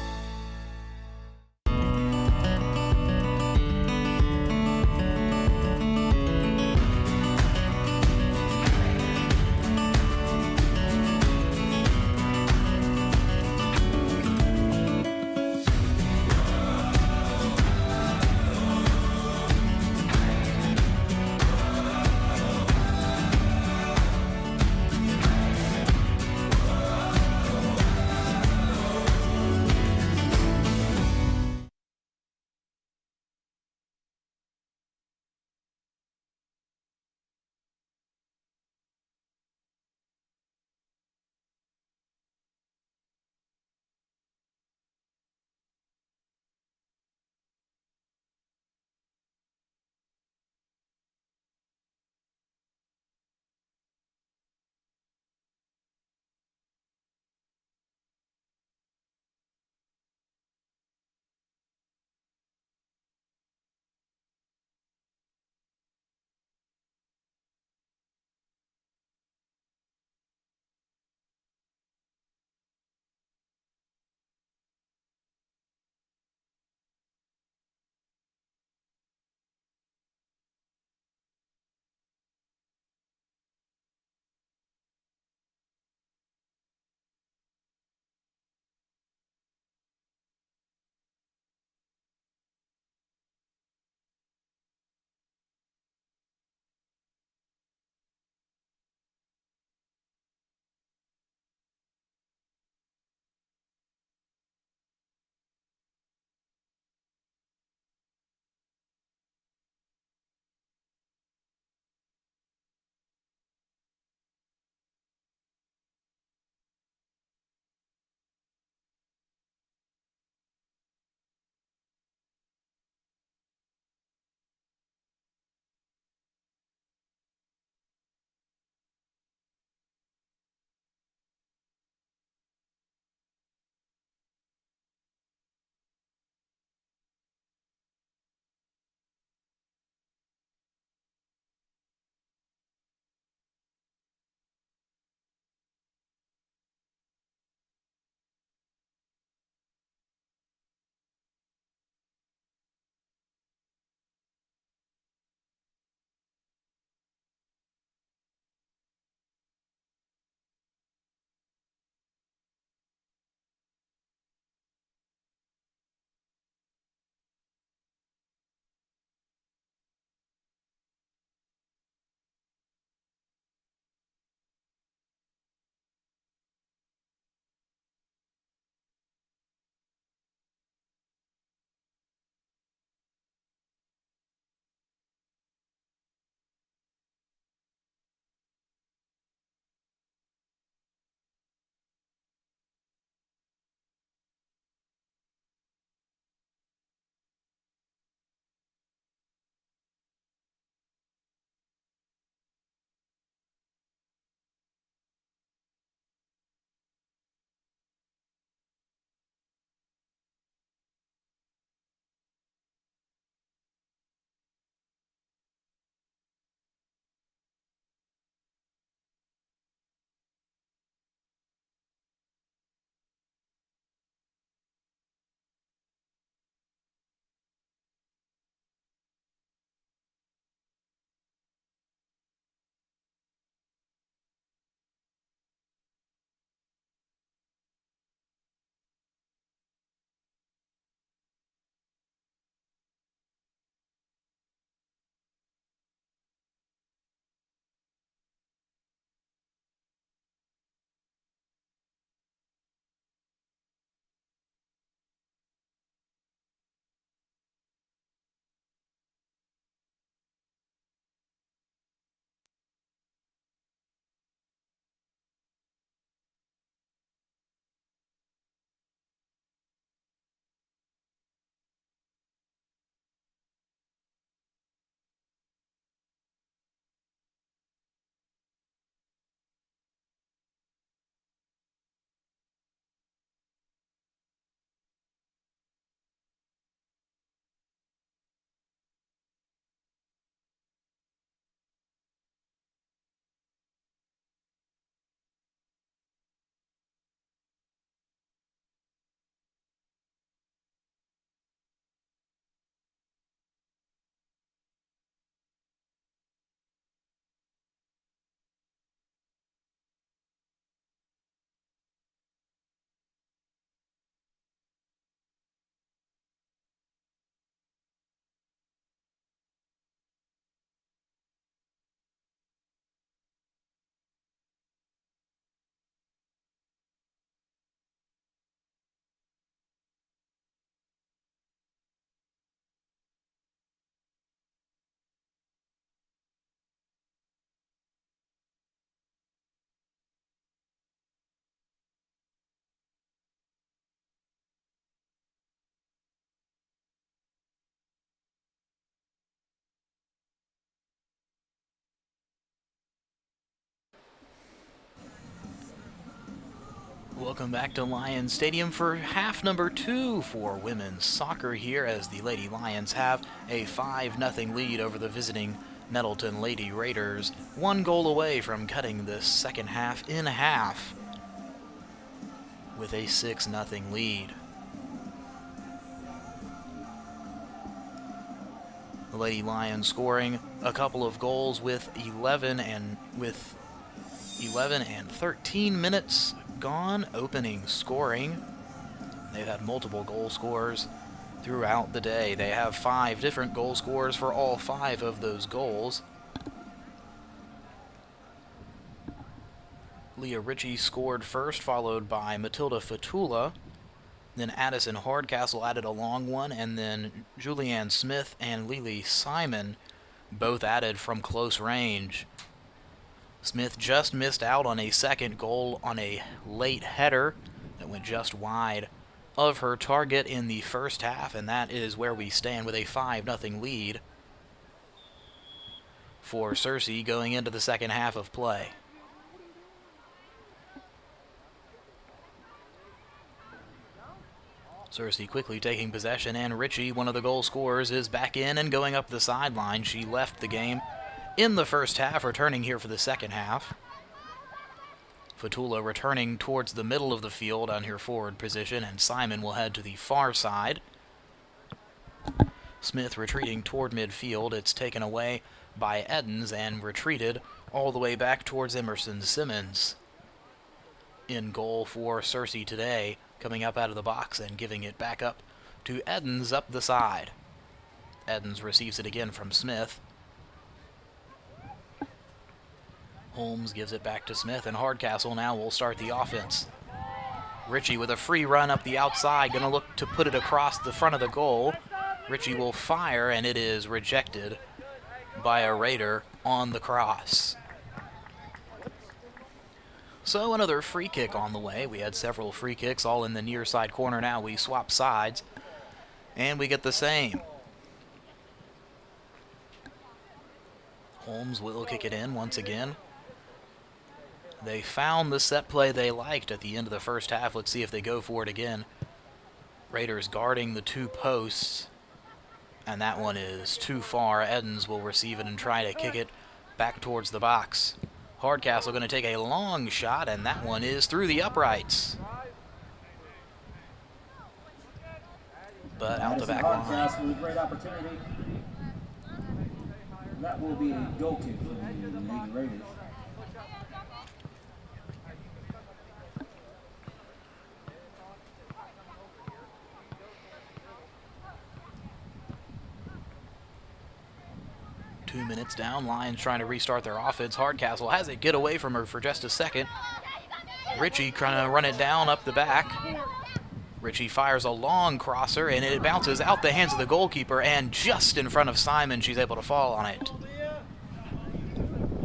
Welcome back to Lions Stadium for half number 2 for women's soccer here, as the Lady Lions have a 5-0 lead over the visiting Nettleton Lady Raiders. 1 goal away from cutting this second half in half with a 6-0 lead. The Lady Lions scoring a couple of goals with 11 and 13 minutes gone opening scoring. They've had multiple goal scorers throughout the day. They have 5 different goal scorers for all 5 of those goals. Leah Ritchie scored first, followed by Matilda Fatula. Then Addison Hardcastle added a long one, and then Julianne Smith and Lily Simon both added from close range. Smith just missed out on a second goal on a late header that went just wide of her target in the first half, and that is where we stand with a 5-0 lead for Searcy going into the second half of play. Searcy quickly taking possession, and Ritchie, one of the goal scorers, is back in and going up the sideline. She left the game in the first half, returning here for the second half. Fatula returning towards the middle of the field on her forward position, and Simon will head to the far side. Smith retreating toward midfield. It's taken away by Edens and retreated all the way back towards Emerson Simmons. In goal for Searcy today, coming up out of the box and giving it back up to Edens up the side. Edens receives it again from Smith. Holmes gives it back to Smith, and Hardcastle now will start the offense. Ritchie with a free run up the outside, going to look to put it across the front of the goal. Ritchie will fire, and it is rejected by a Raider on the cross. So another free kick on the way. We had several free kicks all in the near side corner. Now we swap sides, and we get the same. Holmes will kick it in once again. They found the set play they liked at the end of the first half. Let's see if they go for it again. Raiders guarding the 2 posts, and that one is too far. Edens will receive it and try to kick it back towards the box. Hardcastle going to take a long shot, and that one is through the uprights. But out the back line. Hardcastle with a great opportunity. That will be a goal kick for the Lady Raiders. Two minutes down, Lions trying to restart their offense. Hardcastle has it get away from her for just a second. Ritchie trying to run it down up the back. Ritchie fires a long crosser, and it bounces out the hands of the goalkeeper, and just in front of Simon, she's able to fall on it.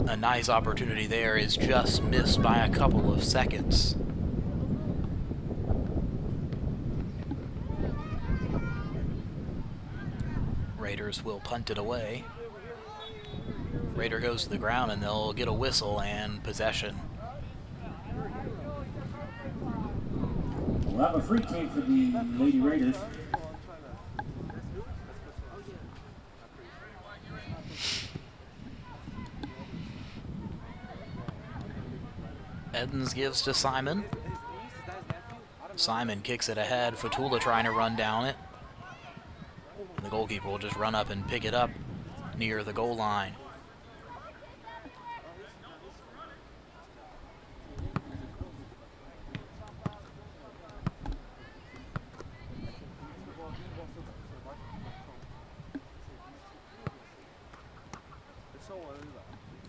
A nice opportunity there is just missed by a couple of seconds. Raiders will punt it away. Raider goes to the ground, and they'll get a whistle and possession. We'll have a free kick for the Lady Raiders. Edens gives to Simon. Simon kicks it ahead. Fatula trying to run down it. And the goalkeeper will just run up and pick it up near the goal line.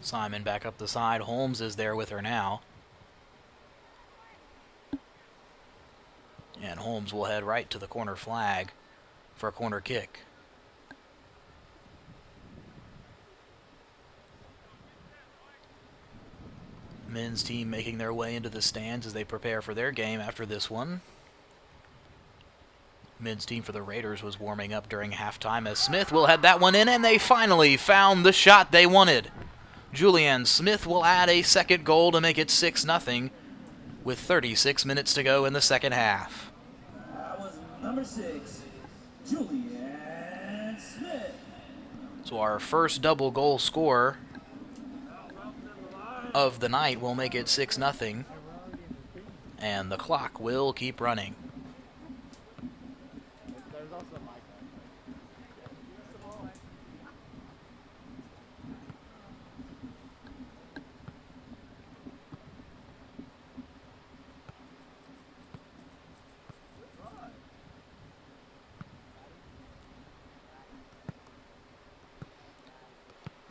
Simon back up the side. Holmes is there with her now. And Holmes will head right to the corner flag for a corner kick. Men's team making their way into the stands as they prepare for their game after this one. Men's team for the Raiders was warming up during halftime as Smith will head that one in, and they finally found the shot they wanted. Julianne Smith will add a second goal to make it 6-0 with 36 minutes to go in the second half. That was number 6, Julianne Smith. So our first double goal scorer of the night will make it 6-0, and the clock will keep running.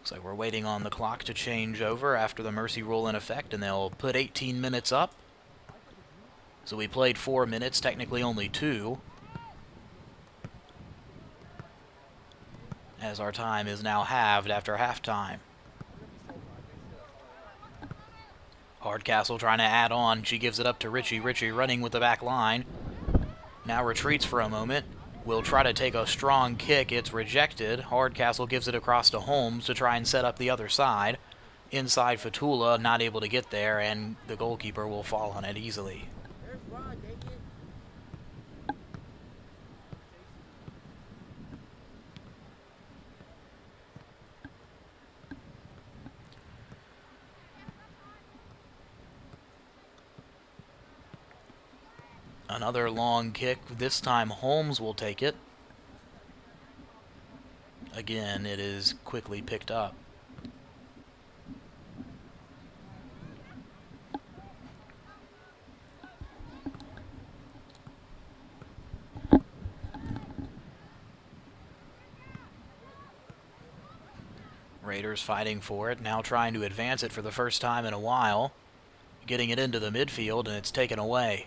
So we're waiting on the clock to change over after the mercy rule in effect, and they'll put 18 minutes up. So we played 4 minutes, technically only 2, as our time is now halved after halftime. Hardcastle trying to add on. She gives it up to Richie. Richie running with the back line. Now retreats for a moment. Will try to take a strong kick. It's rejected. Hardcastle gives it across to Holmes to try and set up the other side. Inside Fatula, not able to get there, and the goalkeeper will fall on it easily. Another long kick. This time Holmes will take it. Again, it is quickly picked up. Raiders fighting for it, now trying to advance it for the first time in a while. Getting it into the midfield, and it's taken away.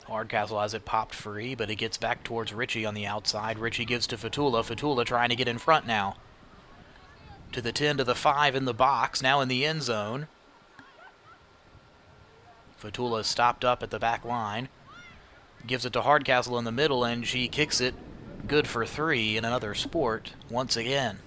Hardcastle has it popped free, but it gets back towards Richie on the outside. Richie gives to Fatula. Fatula trying to get in front now. To the 10, to the 5 in the box, now in the end zone. Fatula stopped up at the back line. Gives it to Hardcastle in the middle, and she kicks it good for 3 in another sport once again.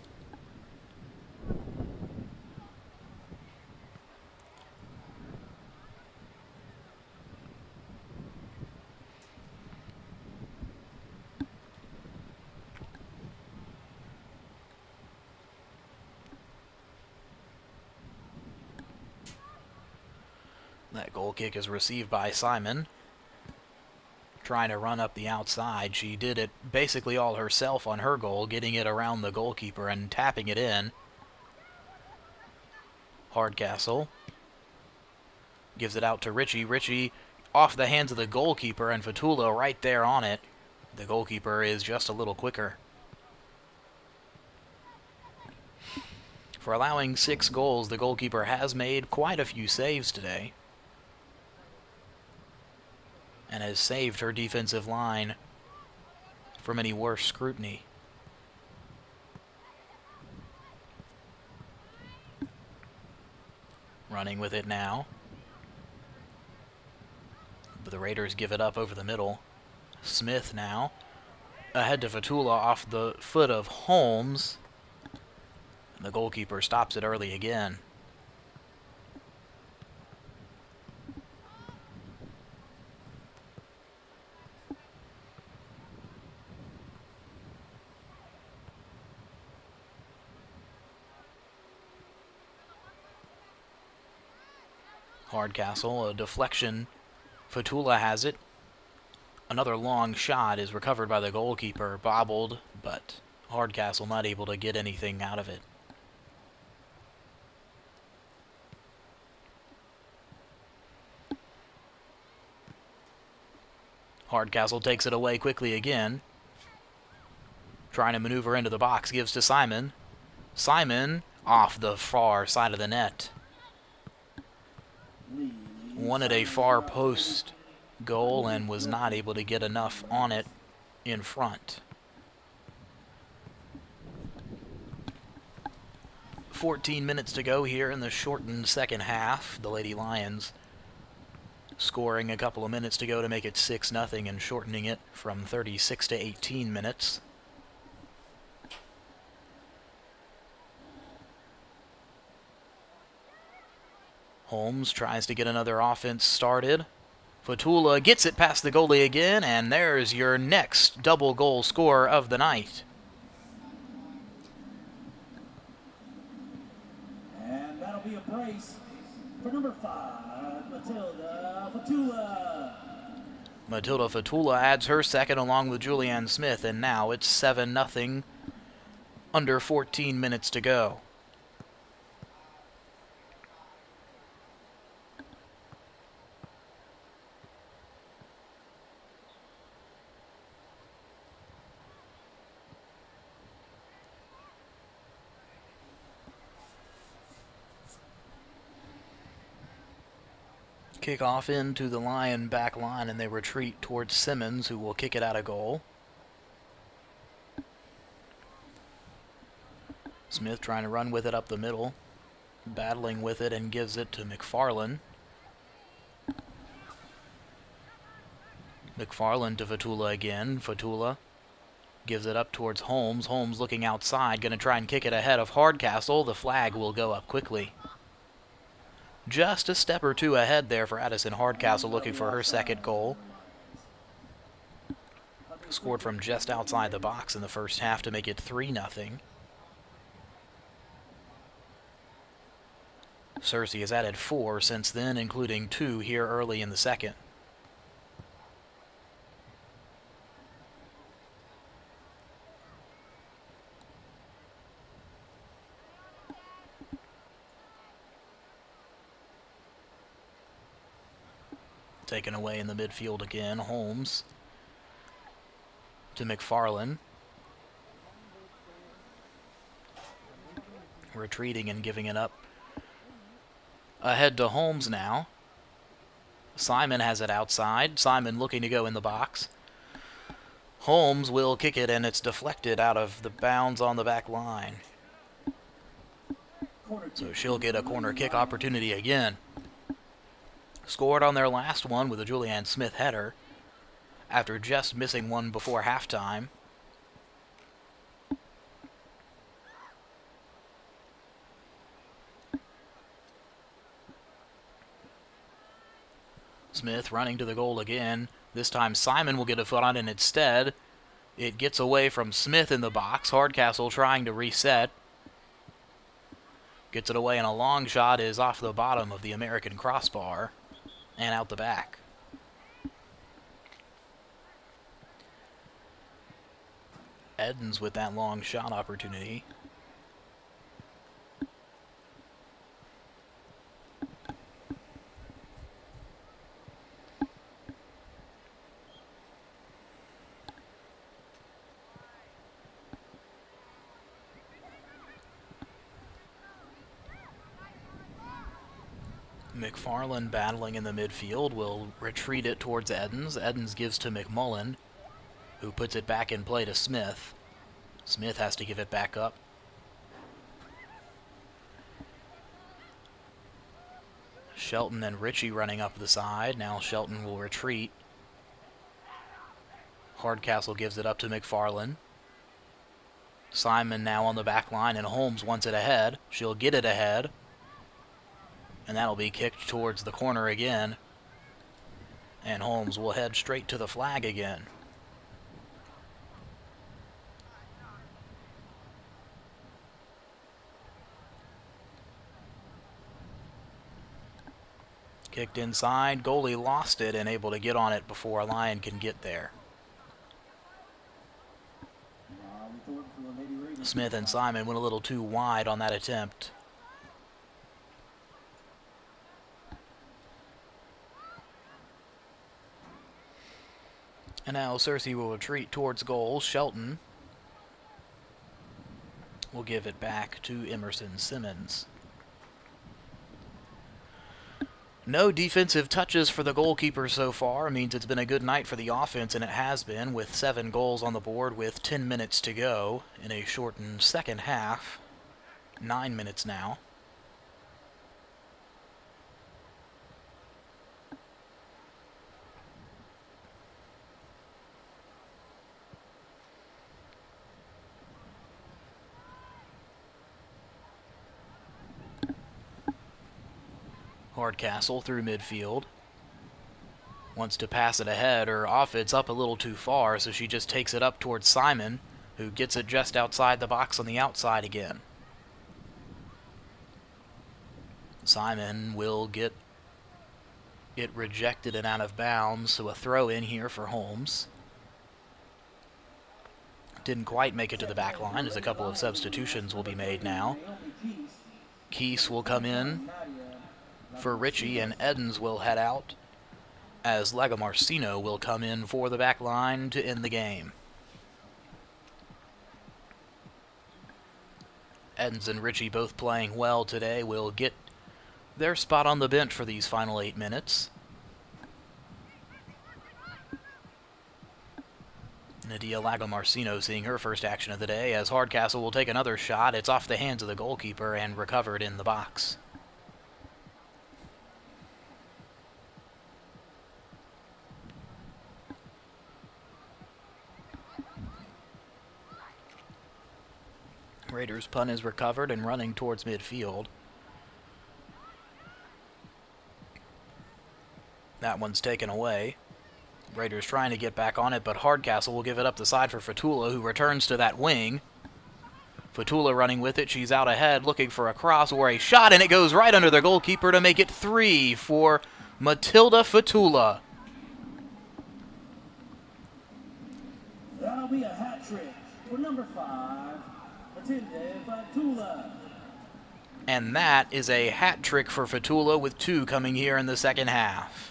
That goal kick is received by Simon. Trying to run up the outside. She did it basically all herself on her goal, getting it around the goalkeeper and tapping it in. Hardcastle gives it out to Richie. Richie off the hands of the goalkeeper, and Fatula right there on it. The goalkeeper is just a little quicker. For allowing 6 goals, the goalkeeper has made quite a few saves today, and has saved her defensive line from any worse scrutiny. Running with it now. But the Raiders give it up over the middle. Smith now. Ahead to Fatula off the foot of Holmes. And the goalkeeper stops it early again. Hardcastle, a deflection. Fatula has it. Another long shot is recovered by the goalkeeper, bobbled, but Hardcastle not able to get anything out of it. Hardcastle takes it away quickly again. Trying to maneuver into the box, gives to Simon. Simon off the far side of the net. Wanted a far post goal and was not able to get enough on it in front. 14 minutes to go here in the shortened second half. The Lady Lions scoring a couple of minutes to go to make it 6-0 and shortening it from 36 to 18 minutes. Holmes tries to get another offense started. Fatula gets it past the goalie again, and there's your next double goal scorer of the night. And that'll be a brace for number 5, Matilda Fatula. Matilda Fatula adds her second along with Julianne Smith, and now it's 7-0, under 14 minutes to go. Kickoff into the Lion back line, and they retreat towards Simmons, who will kick it out of goal. Smith trying to run with it up the middle, battling with it, and gives it to McFarland. McFarland to Fatula again. Fatula gives it up towards Holmes. Holmes looking outside, going to try and kick it ahead of Hardcastle. The flag will go up quickly. Just a step or two ahead there for Addison Hardcastle, looking for her second goal. Scored from just outside the box in the first half to make it 3-0. Searcy has added 4 since then, including 2 here early in the second. Taken away in the midfield again. Holmes to McFarland. Retreating and giving it up. Ahead to Holmes now. Simon has it outside. Simon looking to go in the box. Holmes will kick it, and it's deflected out of the bounds on the back line. So she'll get a corner kick opportunity again. Scored on their last one with a Julianne Smith header after just missing one before halftime. Smith running to the goal again. This time Simon will get a foot on it instead. It gets away from Smith in the box. Hardcastle trying to reset. Gets it away, and a long shot is off the bottom of the American crossbar and out the back. Edens with that long shot opportunity. McFarland battling in the midfield will retreat it towards Edens. Edens gives to McMullen, who puts it back in play to Smith. Smith has to give it back up. Shelton and Ritchie running up the side. Now Shelton will retreat. Hardcastle gives it up to McFarland. Simon now on the back line, and Holmes wants it ahead. She'll get it ahead. And that'll be kicked towards the corner again. And Holmes will head straight to the flag again. Kicked inside. Goalie lost it and able to get on it before a Lion can get there. Smith and Simon went a little too wide on that attempt. And now Searcy will retreat towards goal. Shelton will give it back to Emerson Simmons. No defensive touches for the goalkeeper so far. It means it's been a good night for the offense, and it has been, with 7 goals on the board with 10 minutes to go in a shortened second half. 9 minutes now. Hardcastle through midfield. Wants to pass it ahead, or off it's up a little too far, so she just takes it up towards Simon, who gets it just outside the box on the outside again. Simon will get it rejected and out of bounds, so a throw in here for Holmes. Didn't quite make it to the back line, as a couple of substitutions will be made now. Keese will come in for Ritchie, and Edens will head out, as Lagomarsino will come in for the back line to end the game. Edens and Ritchie both playing well today will get their spot on the bench for these final 8 minutes. Nadia Lagomarsino seeing her first action of the day, as Hardcastle will take another shot. It's off the hands of the goalkeeper and recovered in the box. Raiders' punt is recovered and running towards midfield. That one's taken away. Raiders trying to get back on it, but Hardcastle will give it up the side for Fatula, who returns to that wing. Fatula running with it. She's out ahead looking for a cross or a shot, and it goes right under the goalkeeper to make it 3 for Matilda Fatula. That'll be a hat trick for number 5, Matilda Fatula. And that is a hat trick for Fatula, with 2 coming here in the second half.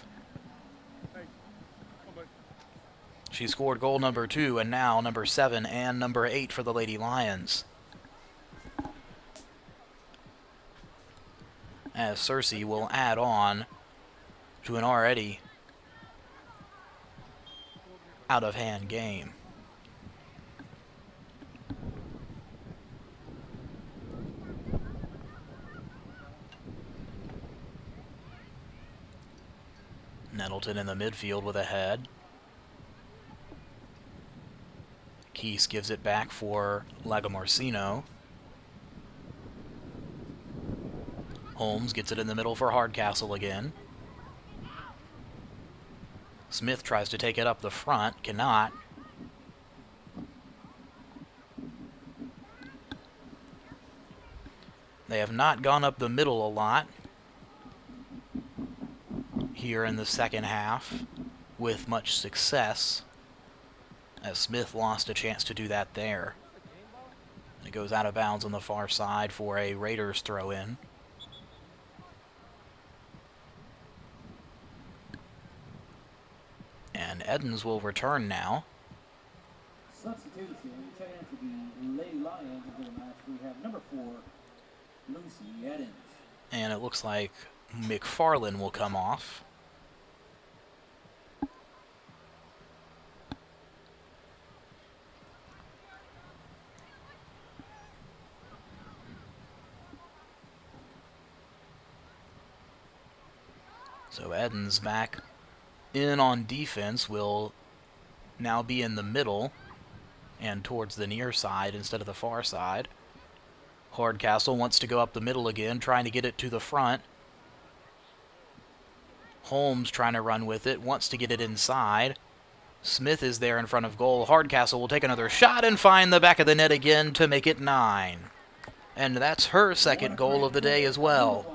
She scored goal number 2, and now number 7 and number 8 for the Lady Lions. As Cersei will add on to an already out-of-hand game. Nettleton in the midfield with a head. Keese gives it back for Lagomarsino. Holmes gets it in the middle for Hardcastle again. Smith tries to take it up the front, cannot. They have not gone up the middle a lot here in the second half with much success, as Smith lost a chance to do that there. It goes out of bounds on the far side for a Raiders throw-in. And Edens will return now. Substitution, checking in for the Lady Lions into the match, we have number 4, Lucy Edens. And it looks like McFarlane will come off. So Edens back in on defense, will now be in the middle and towards the near side instead of the far side. Hardcastle wants to go up the middle again, trying to get it to the front. Holmes trying to run with it, wants to get it inside. Smith is there in front of goal. Hardcastle will take another shot and find the back of the net again to make it 9. And that's her second goal of the day as well.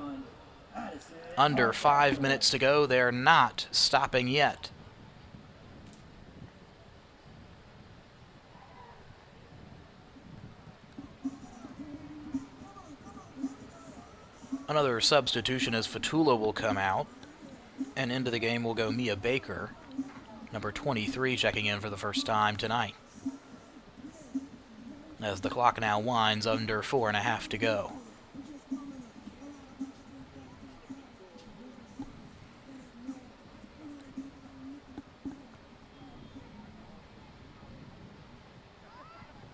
Under 5 minutes to go, they're not stopping yet. Another substitution as Fatula will come out, and into the game will go Mia Baker, number 23, checking in for the first time tonight. As the clock now winds, under 4.5 to go.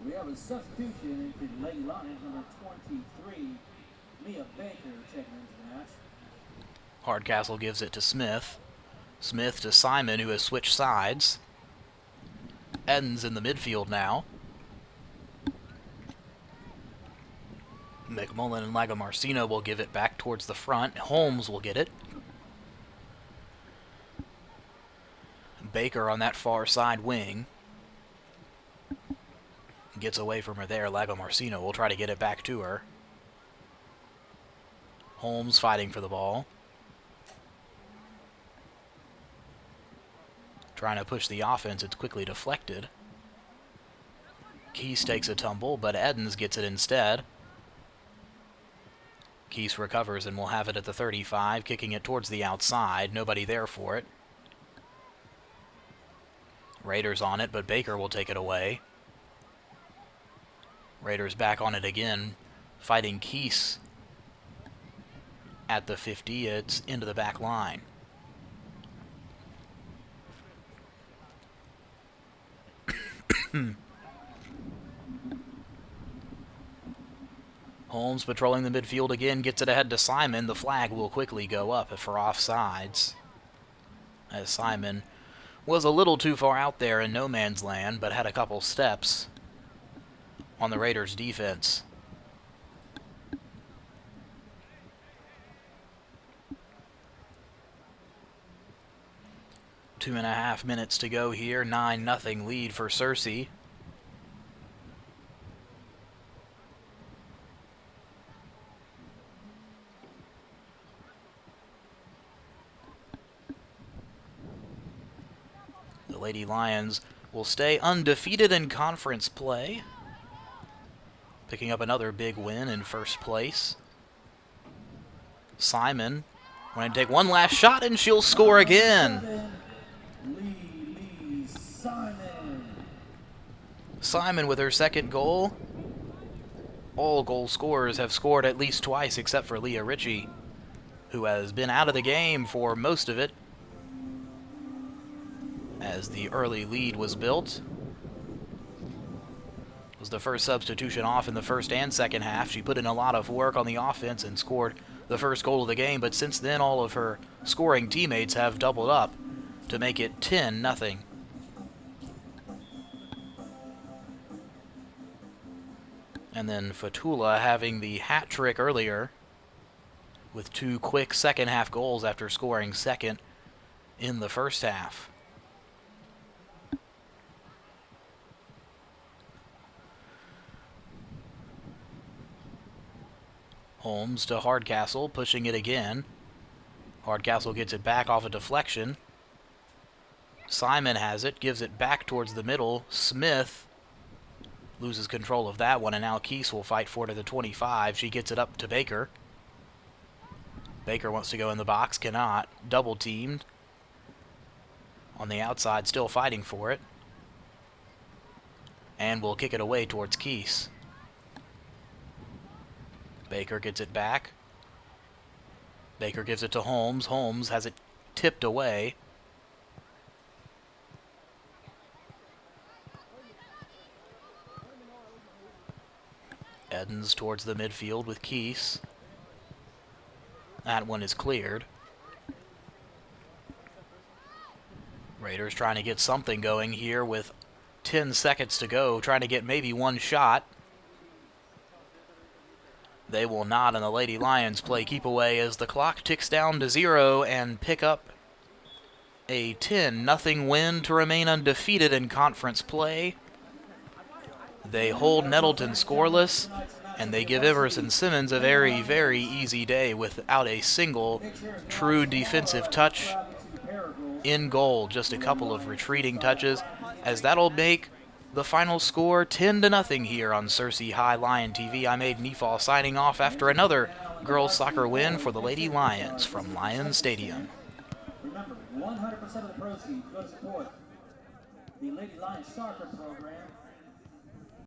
We have a substitution into the Lady Lions, number 23, Mia Baker, checking into the match. Hardcastle gives it to Smith. Smith to Simon, who has switched sides. Edens in the midfield now. McMullen and Lagomarsino will give it back towards the front. Holmes will get it. Baker on that far side wing. Gets away from her there. Lagomarsino will try to get it back to her. Holmes fighting for the ball. Trying to push the offense. It's quickly deflected. Keese takes a tumble, but Edens gets it instead. Keese recovers and will have it at the 35, kicking it towards the outside. Nobody there for it. Raiders on it, but Baker will take it away. Raiders back on it again, fighting Keese at the 50. It's into the back line. Holmes patrolling the midfield again, gets it ahead to Simon. The flag will quickly go up for offsides, as Simon was a little too far out there in no man's land, but had a couple steps on the Raiders' defense. Two and a half minutes to go here. 9-0 lead for Searcy. The Lady Lions will stay undefeated in conference play, picking up another big win in first place. Simon going to take one last shot, and she'll score again. Simon with her second goal. All goal scorers have scored at least twice except for Leah Ritchie, who has been out of the game for most of it as the early lead was built. Was the first substitution off in the first and second half. She put in a lot of work on the offense and scored the first goal of the game, but since then all of her scoring teammates have doubled up to make it 10-0. And then Fatula having the hat trick earlier with two quick second half goals after scoring second in the first half. Holmes to Hardcastle, pushing it again. Hardcastle gets it back off a deflection. Simon has it, gives it back towards the middle. Smith loses control of that one, and now Keese will fight for it at the 25. She gets it up to Baker. Baker wants to go in the box, cannot. Double teamed. On the outside, still fighting for it. And will kick it away towards Keese. Baker gets it back. Baker gives it to Holmes. Holmes has it tipped away. Edens towards the midfield with Keese. That one is cleared. Raiders trying to get something going here with 10 seconds to go, trying to get maybe one shot. They will not, and the Lady Lions play keep away as the clock ticks down to 0 and pick up a 10-0 win to remain undefeated in conference play. They hold Nettleton scoreless, and they give Emerson Simmons a very, very easy day without a single true defensive touch in goal. Just a couple of retreating touches, as that'll make the final score 10-0 here on Searcy High Lion TV. I'm Aiden Nefall signing off after another girls soccer win for the Lady Lions from Lions Stadium. Remember, 100% of the proceeds go to support the Lady Lions soccer program